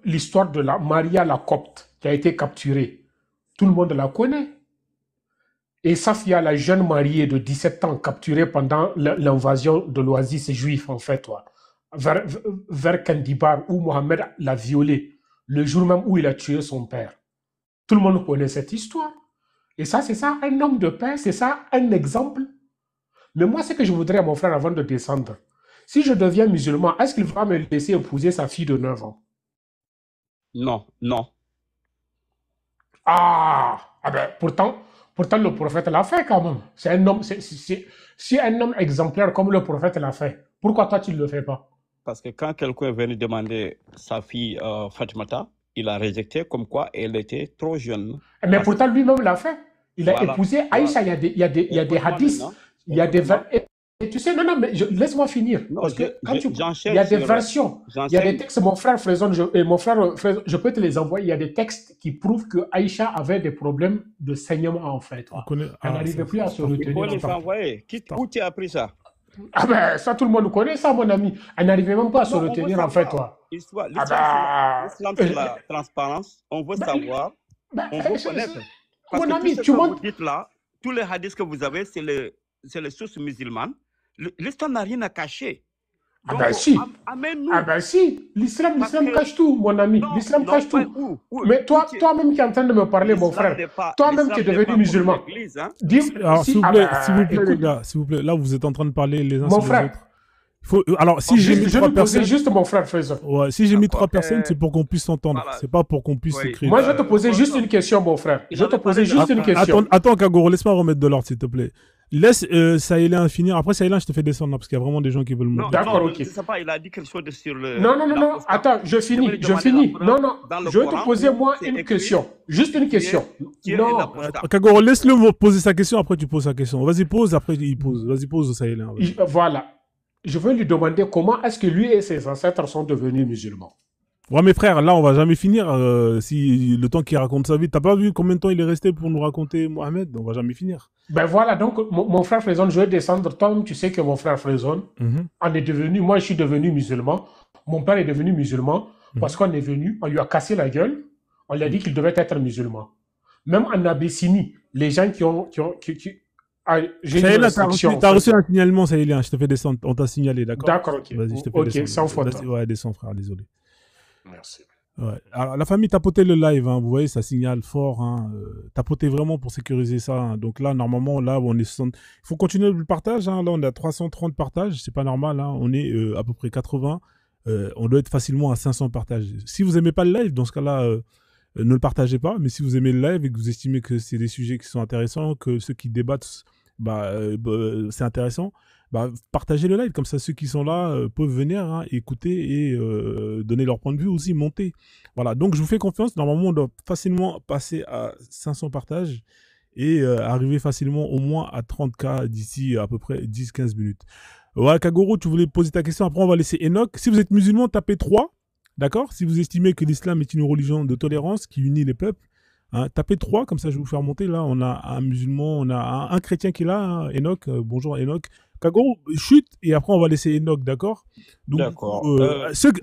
L'histoire de Maria la Copte qui a été capturée, tout le monde la connaît. Et Safia, la jeune mariée de 17 ans, capturée pendant l'invasion de l'oasis juif, en fait, vers Kandibar, où Mohammed l'a violée, le jour même où il a tué son père. Tout le monde connaît cette histoire. Et ça, c'est ça, un homme de paix, c'est ça, un exemple. Mais moi, ce que je voudrais, mon frère, avant de descendre, si je deviens musulman, est-ce qu'il va me laisser épouser sa fille de 9 ans? Non, non. Ah ben, pourtant, le prophète l'a fait quand même. C'est un homme, si un homme exemplaire comme le prophète l'a fait, pourquoi toi, tu ne le fais pas? Parce que quand quelqu'un est venu demander sa fille Fatimata, il a réjecté comme quoi elle était trop jeune. Mais pourtant, lui-même l'a fait. Il a Voilà, épousé Aïcha, il y a des hadiths, il y a des... Et tu sais, non, mais laisse-moi finir. Non, parce que quand il y j'enchaîne a des sur- versions, il y a des j'enseigne. textes, mon frère Fraison, je peux te les envoyer, il y a des textes qui prouvent que Aïcha avait des problèmes de saignement, en fait. On connaît. Elle n'arrivait plus à se Il faut retenir. les envoyer. Où tu as appris ça? Ah ben, ça, tout le monde connaît ça, mon ami. Elle n'arrivait même pas à se Non, on veut retenir, en fait, toi. L'islam, Ah l'islam, ben, c'est la transparence. On veut Ben, savoir, ben, on veut connaître. mon Parce que ami, tout ce tu que montes... vous dites là, tous les hadiths que vous avez, c'est les sources musulmanes. L'islam n'a rien à cacher. Ah Donc, ben si, amène-nous. ah ben si, l'islam Parce que- cache tout, mon ami. Non, L'islam non, cache pas tout. où Mais toi-même qui es en train de me parler, mon frère, toi-même tu es devenu musulman. Dis, Alors, si- s'il vous ah plaît, ben, s'il vous plaît, les écoute, gars, s'il vous plaît. Là, vous êtes en train de parler les uns Mon sur les frère. autres. Alors, si j'ai mis je 3 vais poser personnes, juste mon frère Faisal. ouais, si j'ai mis D'accord, 3 personnes, c'est pour qu'on puisse s'entendre. voilà. C'est pas pour qu'on puisse Oui. s'écrire. Moi, je vais te poser juste une question, mon frère. Je vais te poser juste une question. Attends, Kagoro, laisse-moi remettre de l'ordre, s'il te plaît. Laisse Saïlin finir. Après, Saïlin, je te fais descendre, là, parce qu'il y a vraiment des gens qui veulent me Non, dire. D'accord, non, ok. je sais pas, il a dit quelque chose sur le. Non, attends, je finis. vais lui demander la Non, preuve non, dans le je vais te Coran poser, où moi, c'est une écrit question. Juste une question. Dieu est Non, l'apostat. Kagoro, laisse-le poser sa question, après tu poses sa question. Vas-y, pose, après il pose. Vas-y, pose, Saïlin. Vas-y. voilà. Je veux lui demander comment est-ce que lui et ses ancêtres sont devenus musulmans. Ouais, mes frères, là, on va jamais finir si le temps qu'il raconte sa vie. T'as pas vu combien de temps il est resté pour nous raconter Mohamed? On va jamais finir. Ben voilà, donc mon frère Fraison, je vais descendre. Toi-même, tu sais que mon frère Fraison, on est devenu, moi je suis devenu musulman, mon père est devenu musulman parce qu'on est venu, on lui a cassé la gueule, on lui a dit qu'il devait être musulman. Même en Abyssinie, les gens j'ai une Saïlin, restriction. t'as reçu un signalement, Saïlin. Je te fais descendre. On t'a signalé, d'accord? D'accord, ok. Vas-y, je te fais Ok, descendre. sans faute. Vas-y, ouais, descends, frère, désolé. Merci. Ouais. Alors, la famille tapotez le live, hein. Vous voyez, ça signale fort. Hein. Tapotez vraiment pour sécuriser ça. Hein. Donc là, normalement, là, on est 60... Il faut continuer le partage. Hein. Là, on est à 330 partages. C'est pas normal. Hein. On est à peu près 80. On doit être facilement à 500 partages. Si vous aimez pas le live, dans ce cas-là, ne le partagez pas. Mais si vous aimez le live et que vous estimez que c'est des sujets qui sont intéressants, que ceux qui débattent c'est intéressant. Partagez le live, comme ça ceux qui sont là peuvent venir écouter et donner leur point de vue aussi, monter. Voilà, donc je vous fais confiance. Normalement, on doit facilement passer à 500 partages et arriver facilement au moins à 30K d'ici à peu près 10-15 minutes. Ouais, Kagoro, tu voulais poser ta question. Après, on va laisser Enoch. Si vous êtes musulman, tapez 3. D'accord? Si vous estimez que l'islam est une religion de tolérance qui unit les peuples, tapez 3, comme ça je vais vous faire monter. Là, on a un musulman, on a un chrétien qui est là, Enoch. Bonjour Enoch. Kagoro, chute, et après on va laisser Enoch, d'accord? Donc, D'accord.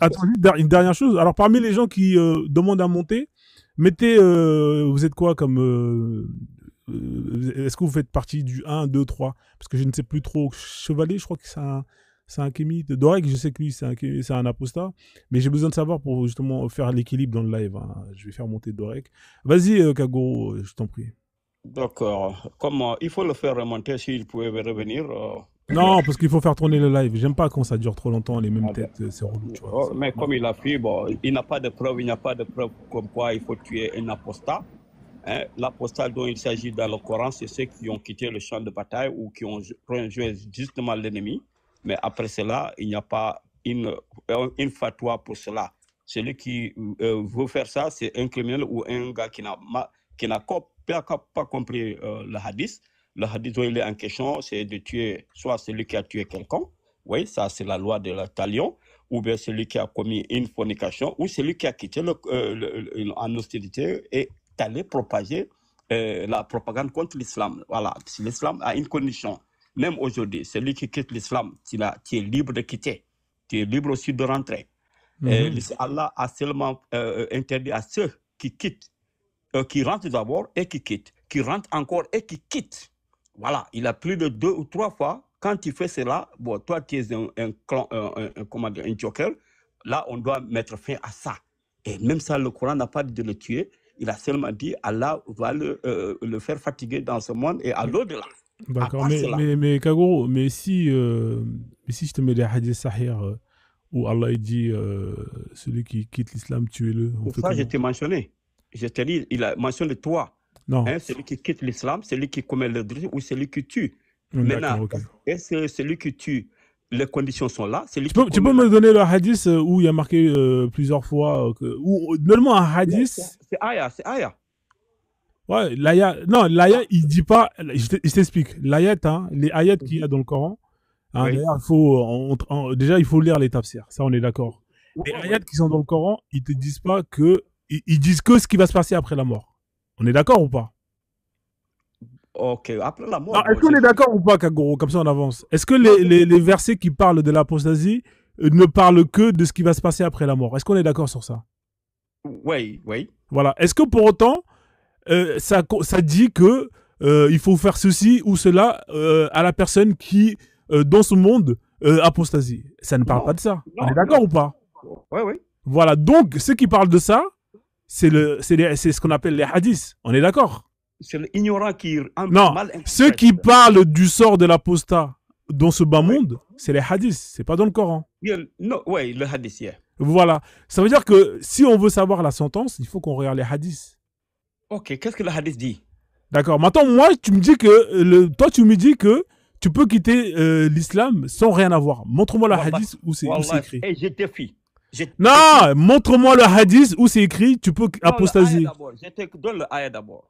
attends, une dernière chose. Alors, parmi les gens qui demandent à monter, mettez, vous êtes quoi comme... est-ce que vous faites partie du 1, 2, 3? Parce que je ne sais plus trop. Chevalier, je crois que c'est un kémite. Dorek, je sais que lui, c'est un apostat. Mais j'ai besoin de savoir pour justement faire l'équilibre dans le live. Je vais faire monter Dorek. Vas-y, Kagoro, je t'en prie. D'accord. Comment il faut le faire remonter s'il pouvait revenir. Non, parce qu'il faut faire tourner le live. J'aime pas quand ça dure trop longtemps, les mêmes têtes, c'est relou, tu vois. Mais comme il a fait, bon, il n'a pas de preuve, il n'y a pas de preuve comme quoi il faut tuer un apostat. Hein? L'apostat dont il s'agit dans le Coran, c'est ceux qui ont quitté le champ de bataille ou qui ont rejoint justement l'ennemi. Mais après cela, il n'y a pas une fatwa pour cela. Celui qui veut faire ça, c'est un criminel ou un gars qui n'a pas compris le hadith. Le hadith dont il est en question, c'est de tuer soit celui qui a tué quelqu'un, oui, ça c'est la loi de la talion, ou bien celui qui a commis une fornication, ou celui qui a quitté en hostilité et allé propager la propagande contre l'islam. Voilà, l'islam a une condition. Même aujourd'hui, celui qui quitte l'islam, tu es libre de quitter, tu es libre aussi de rentrer. Allah a seulement interdit à ceux qui quittent, qui rentrent d'abord et qui quittent, qui rentrent encore et qui quittent. Voilà, il a plus de 2 ou 3 fois. Quand tu fais cela, bon, toi, tu es un joker. Là, on doit mettre fin à ça. Et même ça, le Coran n'a pas dit de le tuer. Il a seulement dit Allah va le faire fatiguer dans ce monde et à l'au-delà. D'accord, mais Kagoro, mais si je te mets les hadiths sahih où Allah dit celui qui quitte l'islam, tuez-le. Pour ça, je t'ai mentionné. Je t'ai dit, il a mentionné 3. Non. Hein, celui qui quitte l'islam, celui qui commet le délit ou celui qui tue. Maintenant, est-ce que celui qui tue, les conditions sont là? Tu peux me donner le hadith où il y a marqué plusieurs fois, donne-moi un hadith. C'est Aya. Ouais, l'aya, il dit pas, je t'explique. L'ayat, les ayats qu'il y a dans le Coran, Oui. d'ailleurs, déjà, il faut lire les tafsirs. Ça, on est d'accord. Les ayats qui sont dans le Coran, ils te disent pas que, ils disent que ce qui va se passer après la mort. On est d'accord ou pas? Ok, après la mort. Est-ce qu'on est d'accord ou pas, Kagoro? Comme ça, on avance. Est-ce que les versets qui parlent de l'apostasie ne parlent que de ce qui va se passer après la mort? Est-ce qu'on est d'accord sur ça? Oui. Voilà. Est-ce que pour autant, ça dit que il faut faire ceci ou cela à la personne qui, dans ce monde, apostasie? Ça ne parle pas de ça. On est d'accord ou pas? Oui. Voilà. Donc, ceux qui parlent de ça, c'est ce qu'on appelle les hadiths. On est d'accord? C'est l'ignorant qui non, ceux qui parlent du sort de l'apostat dans ce bas monde, c'est les hadiths, c'est pas dans le Coran. Oui, le hadith, yeah. Voilà. Ça veut dire que si on veut savoir la sentence, il faut qu'on regarde les hadiths. Ok, qu'est-ce que le hadith dit? D'accord. Maintenant, moi, tu me dis que toi, tu me dis que tu peux quitter l'islam sans rien avoir. Montre-moi le hadith où c'est écrit. Et je défie. Non, montre-moi le hadith où c'est écrit, tu peux apostasier. Je te donne le ayat d'abord.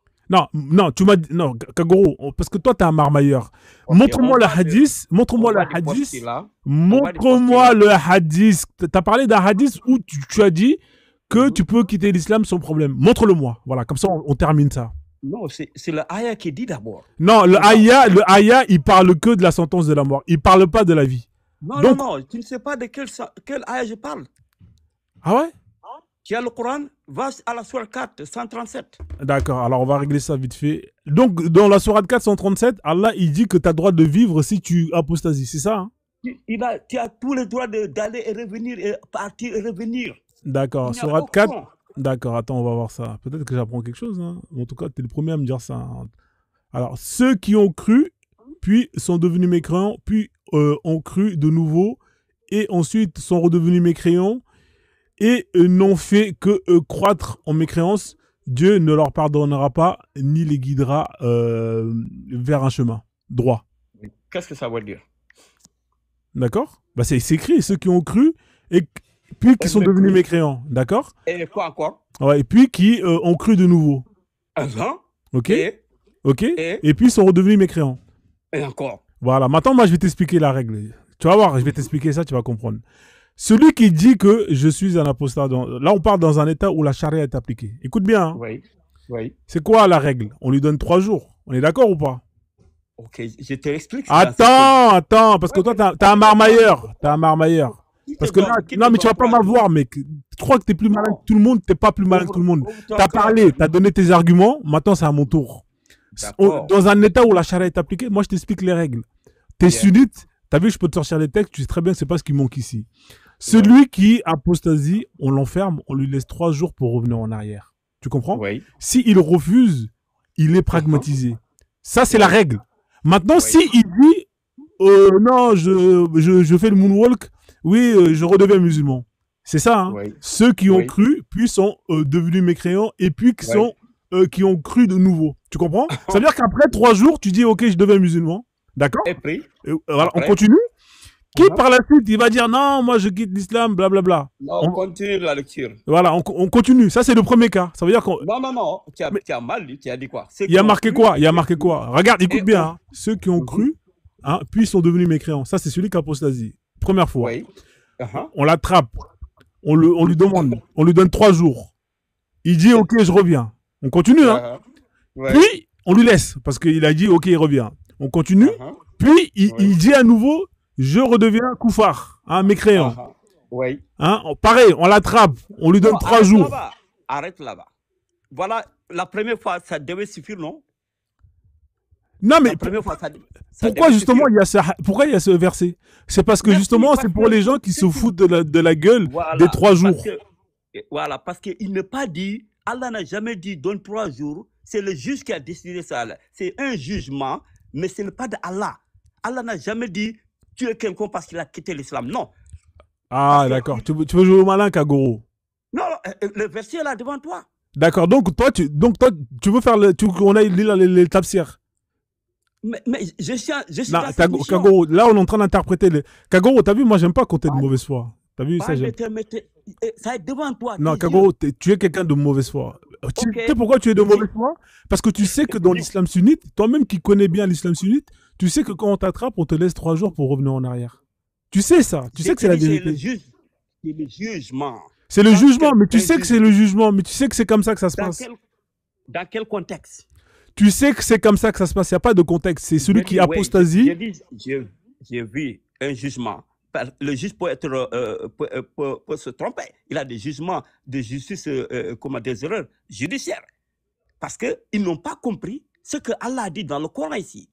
Non, tu m'as dit, non, Kagoro, parce que toi, t'es un marmailleur. Okay, montre-moi le hadith, montre-moi le hadith. T'as parlé d'un hadith où tu as dit que tu peux quitter l'islam sans problème. Montre-le-moi. Voilà, comme ça, on termine ça. Non, c'est le ayat qui dit d'abord. Non, le ayat, il parle que de la sentence de la mort. Il parle pas de la vie. Non, tu ne sais pas de quel ayat je parle. Ah ouais? Tu as le Coran, va à la sourate 4, 137. D'accord, alors on va régler ça vite fait. Donc, dans la sourate 4, 137, Allah, il dit que tu as le droit de vivre si tu apostasies, c'est ça tu as tout le droit d'aller et revenir, et partir et revenir. D'accord, sourate 4. D'accord, attends, on va voir ça. Peut-être que j'apprends quelque chose. En tout cas, tu es le premier à me dire ça. Alors, ceux qui ont cru, puis sont devenus mécréants, puis ont cru de nouveau, et ensuite sont redevenus mécréants, et n'ont fait que croître en mécréance, Dieu ne leur pardonnera pas ni les guidera vers un chemin. droit. Qu'est-ce que ça veut dire? D'accord? Bah, c'est écrit, ceux qui ont cru et puis qui sont devenus mécréants. D'accord? Et quoi encore? Ouais, et puis qui ont cru de nouveau. Ok? Ok? Et puis sont redevenus mécréants. Et encore. Voilà. Maintenant, moi, je vais t'expliquer la règle. Tu vas voir, je vais t'expliquer ça, tu vas comprendre. Celui qui dit que je suis un apostat, là, on parle dans un état où la charia est appliquée. Écoute bien. Hein. Oui. Oui. C'est quoi la règle? On lui donne 3 jours. On est d'accord ou pas? Ok, je te l'explique. Attends, parce que toi, t'as un marmailleur. T'as un marmailleur. Parce que là, non, mais tu vas pas m'avoir, mec. Tu crois que t'es plus malin que tout le monde, t'es pas plus malin que tout le monde. T'as parlé, t'as donné tes arguments, maintenant c'est à mon tour. Dans un état où la charia est appliquée, moi je t'explique les règles. T'es sunnite, t'as vu, je peux te sortir les textes, tu sais très bien que c'est pas ce qui manque ici. Celui qui apostasie, on l'enferme, on lui laisse 3 jours pour revenir en arrière. Tu comprends? Oui. S'il refuse, il est pragmatisé. Ça, c'est la règle. Maintenant, si il dit non, je fais le moonwalk, oui, je redeviens musulman. C'est ça. Hein. Ceux qui ont cru, puis sont devenus mécréants, et puis qui ont cru de nouveau. Tu comprends? Ça veut dire qu'après 3 jours, tu dis ok, je deviens musulman. D'accord? Et puis voilà, on continue. Qui par la suite, il va dire non, moi je quitte l'islam, blablabla. On continue la lecture. Voilà, on continue. Ça, c'est le premier cas. Ça veut dire qu'on. Non. Tu as mal lu, tu as dit quoi? Il y a marqué quoi? Il y a marqué quoi? Regarde, écoute bien. Hein. Ceux qui ont cru, hein, puis sont devenus mécréants. Ça, c'est celui qui a apostasie. Première fois. Oui. On l'attrape. On lui demande. On lui donne 3 jours. Il dit ok, je reviens. On continue. Hein. Puis, on lui laisse. Parce qu'il a dit ok, il revient. On continue. Puis, il dit à nouveau. Je redeviens koufar, hein, mécréant. Oui. Hein, pareil, on l'attrape, on lui donne 3 jours. Arrête là-bas. Voilà, la première fois, ça devait suffire, non? Non, mais fois, pourquoi justement pourquoi il y a ce verset? C'est parce que justement, c'est pour les gens qui se foutent de la gueule des 3 jours. Voilà, parce qu'il n'est pas dit, Allah n'a jamais dit donne 3 jours. C'est le juge qui a décidé ça. C'est un jugement, mais ce n'est pas d'Allah. Allah n'a jamais dit tuer quelqu'un parce qu'il a quitté l'islam. Non. Ah, d'accord. Tu veux jouer au malin, Kagoro? Non, le verset est là devant toi. D'accord. Donc, toi, tu veux faire on a les tafsirs. Mais je suis non, Kagoro, là, on est en train d'interpréter les. Kagoro, t'as vu, moi, j'aime pas compter de mauvaise foi. T'as vu, ça, ça est devant toi. Non, Kagoro, tu es quelqu'un de mauvaise foi. Tu sais pourquoi tu es de mauvaise foi? Parce que tu sais que dans l'islam sunnite, toi-même qui connais bien l'islam sunnite, tu sais que quand on t'attrape, on te laisse 3 jours pour revenir en arrière. Tu sais ça. Tu sais que c'est la vérité. C'est le jugement. C'est le jugement, mais tu sais que c'est le jugement. Mais tu sais que c'est comme ça que ça se passe. Dans quel contexte? Tu sais que c'est comme ça que ça se passe. Il n'y a pas de contexte. C'est celui qui apostasie. J'ai vu un jugement. Le juge peut se tromper. Il a des jugements de justice, des erreurs judiciaires. Parce qu'ils n'ont pas compris ce que Allah a dit dans le Coran ici.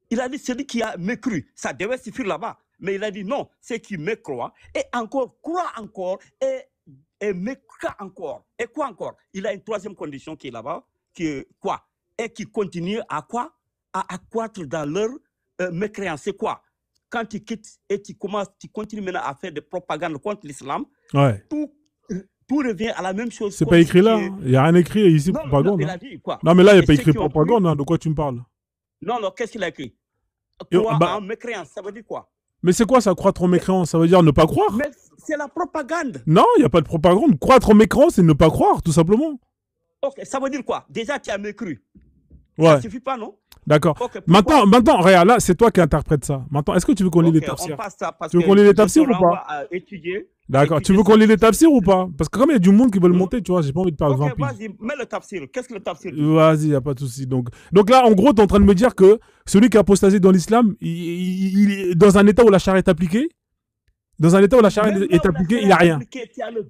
Il a dit celui qui a mécru, ça devait suffire là-bas. Mais il a dit non, ceux qui mécroient et encore, croient encore et mécroient encore. Et quoi encore? Il a une 3e condition qui est là-bas, qui est quoi? Et qui continue à quoi? À accroître dans leur mécréance. C'est quoi? Quand tu quittes et tu continues maintenant à faire des propagandes contre l'islam, tout revient à la même chose. C'est pas écrit là. Il n'y a rien écrit ici, non, propagande. Non, il a dit quoi? Non, mais là, il n'y a pas écrit propagande. Hein, de quoi tu me parles? Non, qu'est-ce qu'il a écrit? Croire en mécréance, ça veut dire quoi? Mais c'est quoi ça, croître en mécréance? Ça veut dire ne pas croire? Mais c'est la propagande. Non, il n'y a pas de propagande. Croître en mécréance, c'est ne pas croire, tout simplement. Ok, ça veut dire quoi? Déjà, tu as mécru. Ouais. Ça suffit pas, non? D'accord. Okay, maintenant, regarde, là, c'est toi qui interprètes ça. Maintenant, est-ce que tu veux qu'on lit les tafsirs? Tu veux qu'on lit les tafsirs ou pas? D'accord. Tu veux qu'on lit les tafsirs ou pas? Parce que comme il y a du monde qui veut le monter, tu vois, j'ai pas envie de parler 20 piges. Vas-y, mets le tafsir. Qu'est-ce que le tafsir? Vas-y, il n'y a pas de souci. Donc là, en gros, tu es en train de me dire que celui qui a apostasie dans l'islam, il est dans un état où la charia est appliquée. Dans un état où la charia est appliquée, il n'y a rien. Tu as le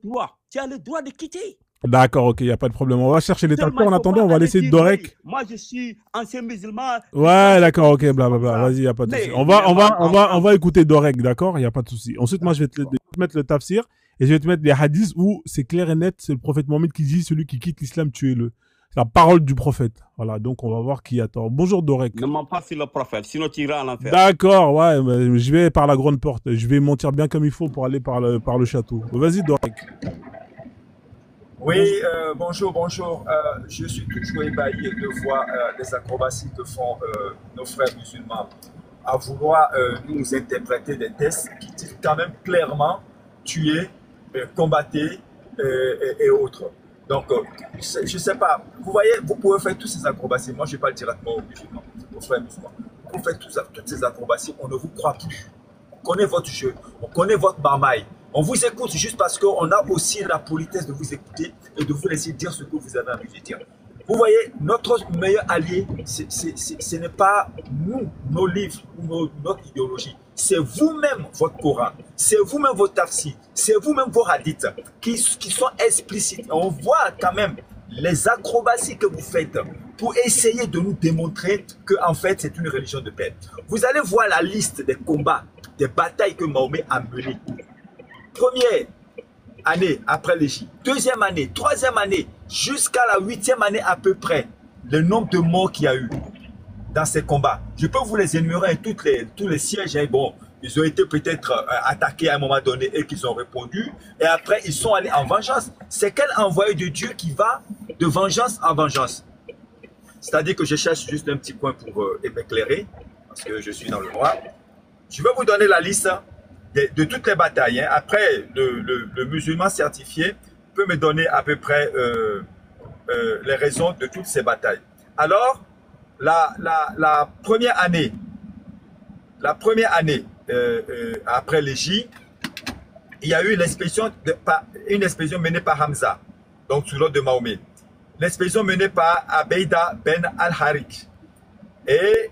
droit de quitter. D'accord, ok, il n'y a pas de problème. On va chercher les tafsirs. En attendant, on va laisser Dorek. Moi, je suis ancien musulman. Ouais, d'accord, ok, blablabla. Vas-y, il n'y a pas de souci. On va écouter Dorek, d'accord? Il n'y a pas de souci. Ensuite, moi, je vais te mettre le tafsir et je vais te mettre les hadiths où c'est clair et net. C'est le prophète Mohammed qui dit celui qui quitte l'islam, tuez-le. C'est la parole du prophète. Voilà, donc on va voir qui a tort. Bonjour Dorek. Ne mens pas sur le prophète, sinon tu iras à l'enfer. D'accord, ouais, mais je vais par la grande porte. Je vais mentir bien comme il faut pour aller par le château. Vas-y Dorek. Oui, bonjour, bonjour. Je suis toujours ébahi de voir les acrobaties que font nos frères musulmans à vouloir nous interpréter des textes qui disent quand même clairement tuer, combattre et autres. Donc, je ne sais pas, vous voyez, vous pouvez faire toutes ces acrobaties. Moi, je ne vais pas directement aux musulmans, aux frères musulmans. Vous pouvez faire toutes ces acrobaties, on ne vous croit plus. On connaît votre jeu, on connaît votre marmaille. On vous écoute juste parce qu'on a aussi la politesse de vous écouter et de vous laisser dire ce que vous avez envie de dire. Vous voyez, notre meilleur allié, ce n'est pas nous, nos livres ou notre idéologie. C'est vous-même votre Coran, c'est vous-même votre tafsir, c'est vous-même vos hadiths qui sont explicites. On voit quand même les acrobaties que vous faites pour essayer de nous démontrer que en fait c'est une religion de paix. Vous allez voir la liste des combats, des batailles que Mahomet a menées. Première année après l'Égypte, deuxième année, troisième année, jusqu'à la 8e année à peu près, le nombre de morts qu'il y a eu dans ces combats. Je peux vous les énumérer, tous les sièges. Bon, ils ont été peut-être attaqués à un moment donné et qu'ils ont répondu. Et après, ils sont allés en vengeance. C'est quel envoyé de Dieu qui va de vengeance en vengeance? C'est-à-dire que je cherche juste un petit point pour m'éclairer, parce que je suis dans le noir. Je vais vous donner la liste de toutes les batailles. Hein. Après, le musulman certifié peut me donner à peu près les raisons de toutes ces batailles. Alors, la première année après l'Égypte, il y a eu une expédition menée par Hamza, donc sous l'ordre de Mahomet. L'expédition menée par Abeida ben al-Harik. Et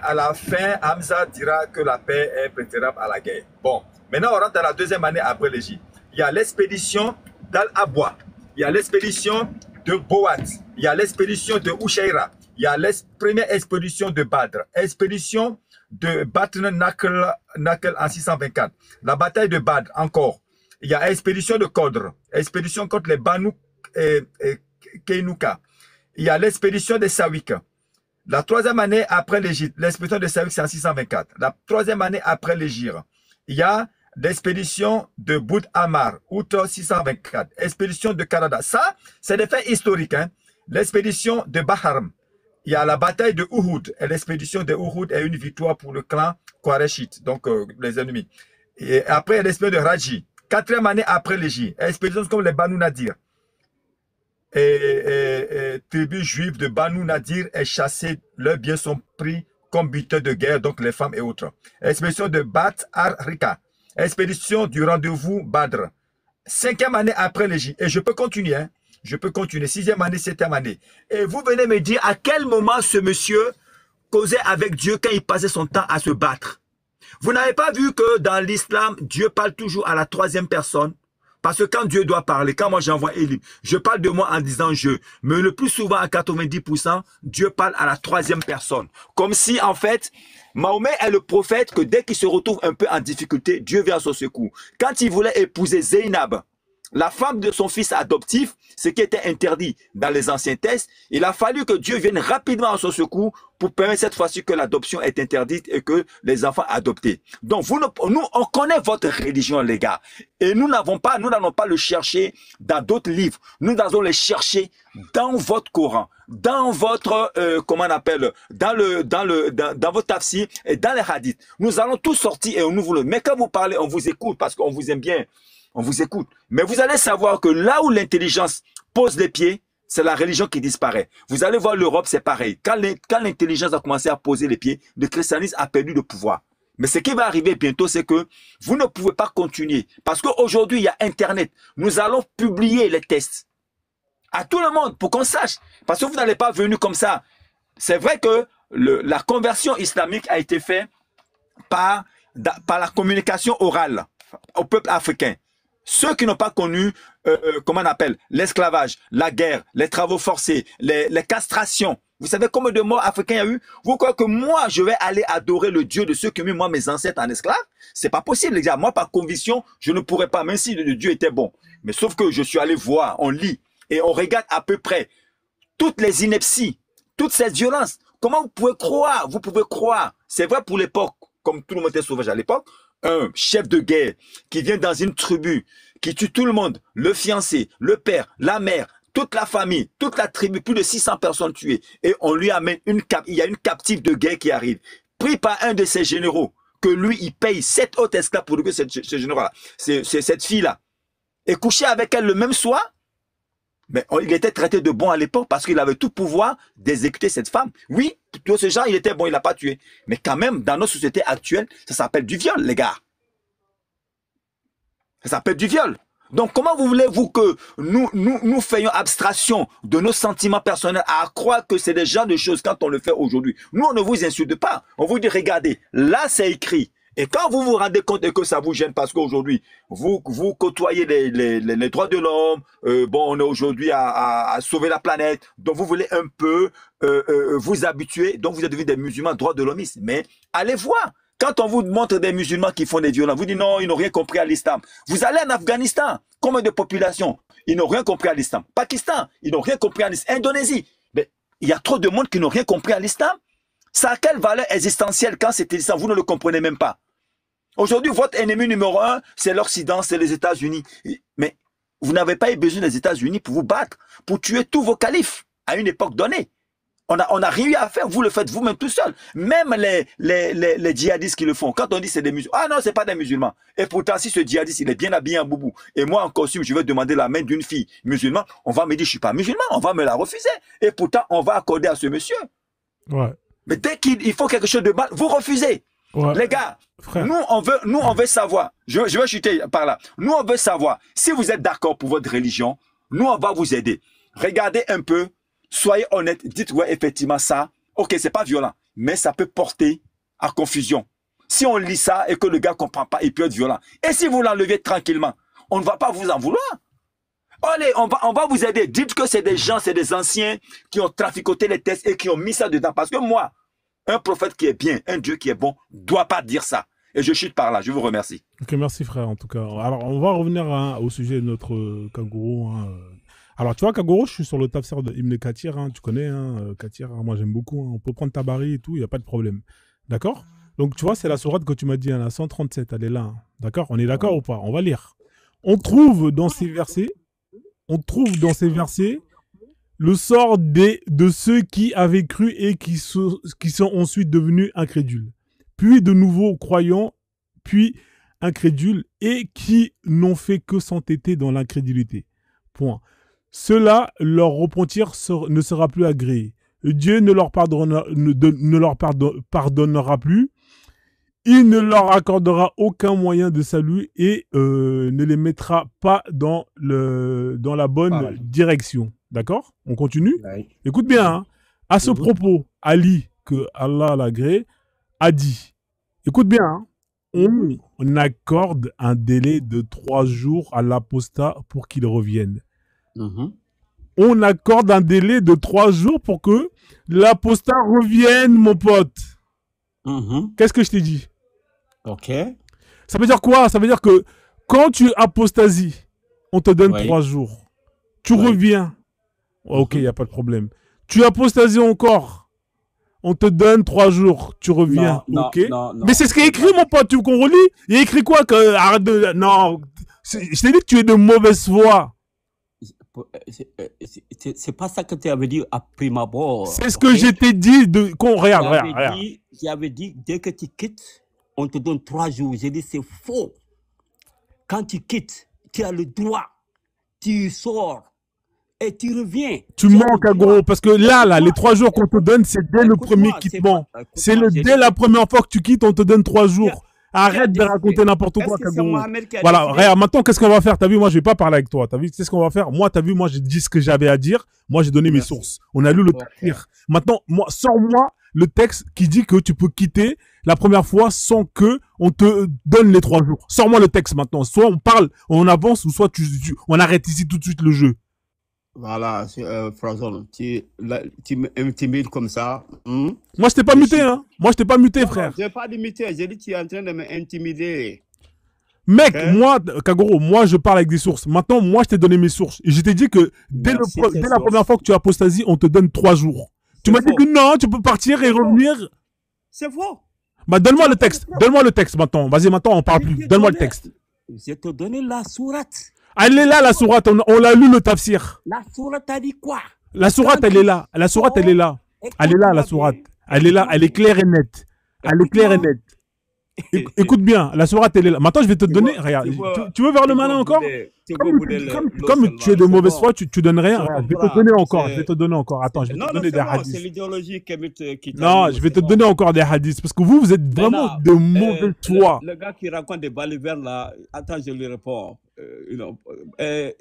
à la fin, Hamza dira que la paix est préférable à la guerre. Bon, maintenant on rentre dans la deuxième année après l'Égypte. Il y a l'expédition d'Al-Abwa, il y a l'expédition de Boat, il y a l'expédition de Ushaira, il y a la première expédition de Badr, expédition de Batn Nakhl en 624, la bataille de Badr encore. Il y a l'expédition de Qadr, expédition contre les Banu Keinouka. Il y a l'expédition de Sawik. La troisième année après l'Égypte, l'expédition de Sawik, c'est en 624. La troisième année après l'Égypte, il y a l'expédition de Boud Ammar, août 624. Expédition de Karada. Ça, c'est des faits historiques. Hein. L'expédition de Baharm. Il y a la bataille de Uhud. Et l'expédition de Uhud est une victoire pour le clan Qurayshite, donc les ennemis. Et après, l'expédition de Raji. Quatrième année après l'Égypte. Expédition comme les Banu Nadir. Tribu juive de Banu Nadir est chassée, leurs biens sont pris comme buteurs de guerre, donc les femmes et autres. Expédition de Bat Ar-Rika, expédition du rendez-vous Badr. Cinquième année après l'Égypte, et je peux continuer, hein? Je peux continuer, sixième année, septième année. Et vous venez me dire à quel moment ce monsieur causait avec Dieu quand il passait son temps à se battre. Vous n'avez pas vu que dans l'islam, Dieu parle toujours à la troisième personne? Parce que quand Dieu doit parler, quand moi j'envoie Élie, je parle de moi en disant je. Mais le plus souvent, à 90%, Dieu parle à la troisième personne. Comme si, en fait, Mahomet est le prophète que dès qu'il se retrouve un peu en difficulté, Dieu vient à son secours. Quand il voulait épouser Zainab, la femme de son fils adoptif, ce qui était interdit dans les anciens textes, il a fallu que Dieu vienne rapidement à son secours pour permettre cette fois-ci que l'adoption est interdite et que les enfants adoptés. Donc, nous, on connaît votre religion, les gars. Et nous n'allons pas le chercher dans d'autres livres. Nous allons le chercher dans votre Coran, dans votre, comment on appelle, dans votre tafsir et dans les hadiths. Nous allons tout sortir et on nous le. Mais quand vous parlez, on vous écoute parce qu'on vous aime bien. On vous écoute. Mais vous allez savoir que là où l'intelligence pose les pieds, c'est la religion qui disparaît. Vous allez voir l'Europe, c'est pareil. Quand l'intelligence a commencé à poser les pieds, le christianisme a perdu le pouvoir. Mais ce qui va arriver bientôt, c'est que vous ne pouvez pas continuer. Parce qu'aujourd'hui, il y a Internet. Nous allons publier les tests à tout le monde pour qu'on sache. Parce que vous n'allez pas venir comme ça. C'est vrai que la conversion islamique a été faite par la communication orale au peuple africain. Ceux qui n'ont pas connu, comment on appelle, l'esclavage, la guerre, les travaux forcés, les castrations. Vous savez combien de morts africains il y a eu? Vous croyez que moi, je vais aller adorer le Dieu de ceux qui ont mis moi, mes ancêtres en esclaves? C'est pas possible, les gars. Moi, par conviction, je ne pourrais pas, même si le Dieu était bon. Mais sauf que je suis allé voir, on lit, et on regarde à peu près toutes les inepties, toutes ces violences. Comment vous pouvez croire? Vous pouvez croire. C'est vrai pour l'époque, comme tout le monde était sauvage à l'époque. Un chef de guerre qui vient dans une tribu, qui tue tout le monde, le fiancé, le père, la mère, toute la famille, toute la tribu, plus de 600 personnes tuées. Et on lui amène il y a une captive de guerre qui arrive, pris par un de ses généraux, que lui, il paye 7 autres esclaves pour que ce général-là, cette fille-là, et coucher avec elle le même soir. Mais il était traité de bon à l'époque parce qu'il avait tout pouvoir d'exécuter cette femme. Oui, tout ce genre, il était bon, il l'a pas tué. Mais quand même, dans notre société actuelle, ça s'appelle du viol, les gars. Ça s'appelle du viol. Donc, comment voulez-vous que nous fassions abstraction de nos sentiments personnels à croire que c'est des genres de choses quand on le fait aujourd'hui? Nous, on ne vous insulte pas. On vous dit, regardez, là, c'est écrit. Et quand vous vous rendez compte que ça vous gêne parce qu'aujourd'hui, vous côtoyez les droits de l'homme, bon, on est aujourd'hui à sauver la planète, donc vous voulez un peu vous habituer, donc vous êtes devenus des musulmans droits de l'homme. Mais allez voir, quand on vous montre des musulmans qui font des violences, vous dites non, ils n'ont rien compris à l'islam. Vous allez en Afghanistan, combien de populations? Ils n'ont rien compris à l'islam. Pakistan, ils n'ont rien compris à l'islam. Indonésie, mais il y a trop de monde qui n'ont rien compris à l'islam. Ça a quelle valeur existentielle quand c'est l'islam? Vous ne le comprenez même pas. Aujourd'hui, votre ennemi numéro 1, c'est l'Occident, c'est les États-Unis. Mais vous n'avez pas eu besoin des États-Unis pour vous battre, pour tuer tous vos califes à une époque donnée. On a rien eu à faire, vous le faites vous-même tout seul. Même les djihadistes qui le font, quand on dit c'est des musulmans, ah non, c'est pas des musulmans. Et pourtant, si ce djihadiste, il est bien habillé en boubou, et moi en costume, je vais demander la main d'une fille musulmane, on va me dire, je suis pas musulman, on va me la refuser. Et pourtant, on va accorder à ce monsieur. Ouais. Mais dès qu'il faut quelque chose de mal, vous refusez. Ouais. Les gars, frère, nous on veut savoir, je vais chuter par là, nous on veut savoir, si vous êtes d'accord pour votre religion, nous on va vous aider. Regardez un peu, soyez honnête, dites ouais effectivement ça, ok c'est pas violent, mais ça peut porter à confusion. Si on lit ça et que le gars comprend pas, il peut être violent. Et si vous l'enlevez tranquillement, on ne va pas vous en vouloir. Allez, on va vous aider, dites que c'est des gens, c'est des anciens qui ont traficoté les textes et qui ont mis ça dedans, parce que moi, un prophète qui est bien, un Dieu qui est bon, ne doit pas dire ça. Et je chute par là. Je vous remercie. Ok, merci frère, en tout cas. Alors, on va revenir au sujet de notre Kagoro. Alors, tu vois, Kagoro, je suis sur le tafsir de Ibn Kathir. Tu connais, Kathir, moi j'aime beaucoup. On peut prendre Tabari et tout, il n'y a pas de problème. D'accord? Donc, tu vois, c'est la sourate que tu m'as dit, la 137, elle est là. D'accord? On est d'accord ou pas? On va lire. On trouve dans ces versets le sort de ceux qui avaient cru et qui sont ensuite devenus incrédules, puis de nouveaux croyants, puis incrédules, et qui n'ont fait que s'entêter dans l'incrédulité. Point. Cela, leur repentir ne sera plus agréé. Dieu ne leur pardonnera plus. Il ne leur accordera aucun moyen de salut et ne les mettra pas dans la bonne direction. D'accord? On continue? Ouais. Écoute bien. Hein. À ce propos, Ali, que Allah l'agrée, a dit, écoute bien, hein, on accorde un délai de 3 jours à l'apostat pour qu'il revienne. On accorde un délai de 3 jours pour que l'apostat revienne, mon pote. Qu'est-ce que je t'ai dit? Ok. Ça veut dire quoi? Ça veut dire que quand tu apostasies, on te donne 3 jours. Tu reviens. Ok, il n'y a pas de problème. Tu apostasies encore. On te donne 3 jours. Tu reviens. Non, ok. Non. Mais c'est ce qui est écrit, mon pote. Tu veux qu'on relit? Il y a écrit quoi que... Arrête de... Non. Je t'ai dit que tu es de mauvaise foi. C'est pas ça que tu avais dit à prime abord. C'est ce que je t'ai dit. Regarde. J'avais dit, dès que tu quittes, on te donne 3 jours. J'ai dit, c'est faux. Quand tu quittes, tu as le droit. Tu sors. Et tu reviens. Tu manques, gros, parce que là, les 3 jours qu'on te donne, c'est dès le premier quittement. C'est dès la première fois que tu quittes, on te donne 3 jours. Arrête de raconter n'importe quoi, Kagoro. Voilà, regarde, maintenant, qu'est-ce qu'on va faire? T'as vu, moi, je vais pas parler avec toi. T'as vu, c'est ce qu'on va faire? Moi, t'as vu, moi, j'ai dit ce que j'avais à dire. Moi, j'ai donné mes sources. On a lu le tafsir. Maintenant, sors-moi le texte qui dit que tu peux quitter la première fois sans que on te donne les 3 jours. Sors-moi le texte maintenant. Soit on parle, on avance, ou soit on arrête ici tout de suite le jeu. Voilà, Frazon, tu m'intimides comme ça. Moi, je t'ai pas muté, hein. Moi, je t'ai pas muté, frère. Je n'ai pas muté, j'ai dit que tu es en train de m'intimider. Mec, moi, Kagoro, moi, je parle avec des sources. Maintenant, moi, je t'ai donné mes sources. Et je t'ai dit que dès la première fois que tu apostasies, on te donne 3 jours. Tu m'as dit que non, tu peux partir et revenir. C'est faux. Bah, donne-moi le texte. Donne-moi le texte maintenant. Vas-y, maintenant, on parle plus. Donne-moi le texte. Je te donnais la sourate. Elle est là, la sourate. On l'a lu, le tafsir. La sourate a dit quoi? La sourate, elle est là. La sourate, elle est là. Elle est là, la sourate. Elle est là. Elle est claire et nette. Elle est claire et nette. Écoute bien, la sourate, elle est là. Maintenant, je vais te donner. Regarde, tu veux vers le malin encore? Comme tu es de mauvaise foi, tu donnes rien. Je vais te donner encore. Je vais te donner encore. Attends, je vais te donner des hadiths. C'est l'idéologie qui Non, je vais te donner encore des hadiths. Parce que vous êtes vraiment de mauvaise foi. Le gars qui raconte des balivernes là, attends, je lui réponds.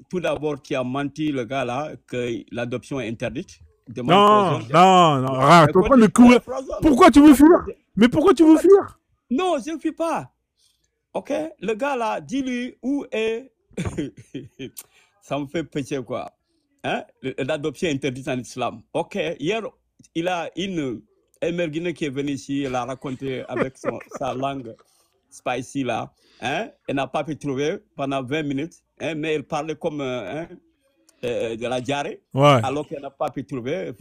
Tout d'abord, qui a menti, le gars là, que l'adoption est interdite. Non, arrête, tu es en train de courir. Pourquoi tu veux fuir? Mais pourquoi tu veux fuir? Non, je ne fuis pas. Ok? Le gars là, dis-lui où est. Ça me fait pécher quoi. Hein? L'adoption interdite en islam. Ok? Hier, il a une émerguine qui est venue ici, elle a raconté avec sa langue spicy là. Hein? Elle n'a pas pu trouver pendant 20 minutes. Hein? Mais elle parlait comme de la diarrhée. Ouais. Alors qu'elle n'a pas pu trouver.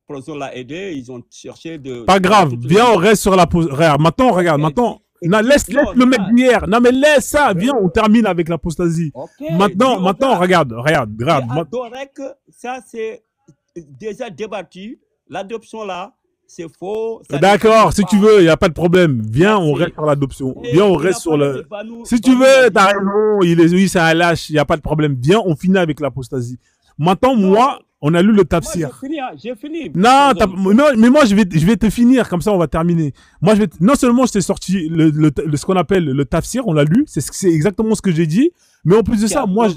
Proso l'a aidé, ils ont cherché de... Pas grave, viens, on reste sur la pause. Maintenant, regarde, maintenant... Non, laisse le mec d'hier. Non, mais laisse ça, viens, on termine avec l'apostasie. Maintenant, regarde. Adorait que ça, c'est déjà débattu. L'adoption là, c'est faux. D'accord, si tu veux, il n'y a pas de problème. Viens, on reste sur l'adoption. Viens, on reste sur le... Si tu veux, t'as raison, oui, c'est un lâche, il n'y a pas de problème. Viens, on finit avec l'apostasie. Maintenant, moi... On a lu le tafsir. J'ai fini. Non, mais moi, je vais te finir, comme ça, on va terminer. Moi, non seulement je t'ai sorti ce qu'on appelle le tafsir, on l'a lu, c'est exactement ce que j'ai dit, mais en plus de ça, moi...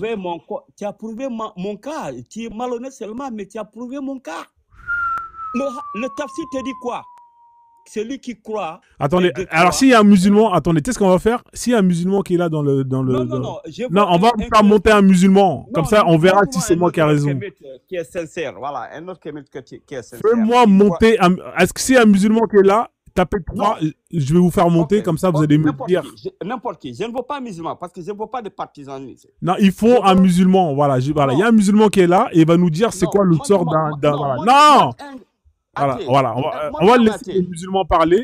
Tu as prouvé mon cas. Tu es malhonnête seulement, mais tu as prouvé mon cas. Le tafsir te dit quoi? Celui qui croit... Attendez, alors s'il y a un musulman... Attendez, qu'est-ce qu'on va faire? S'il y a un musulman qui est là dans le... Non, on va faire monter un musulman. Comme ça, on verra si c'est moi qui ai raison. Qui est sincère, voilà. Un autre qui est sincère. Fais-moi monter... Est-ce que s'il y a un musulman qui est là, tapez 3, je vais vous faire monter, comme ça vous allez me dire... N'importe qui. Je ne veux pas un musulman, parce que je ne veux pas de partisans. Non, il faut un musulman, voilà. Il y a un musulman qui est là, et il va nous dire c'est quoi le sort d'un... Non. Voilà, on va laisser les musulmans parler.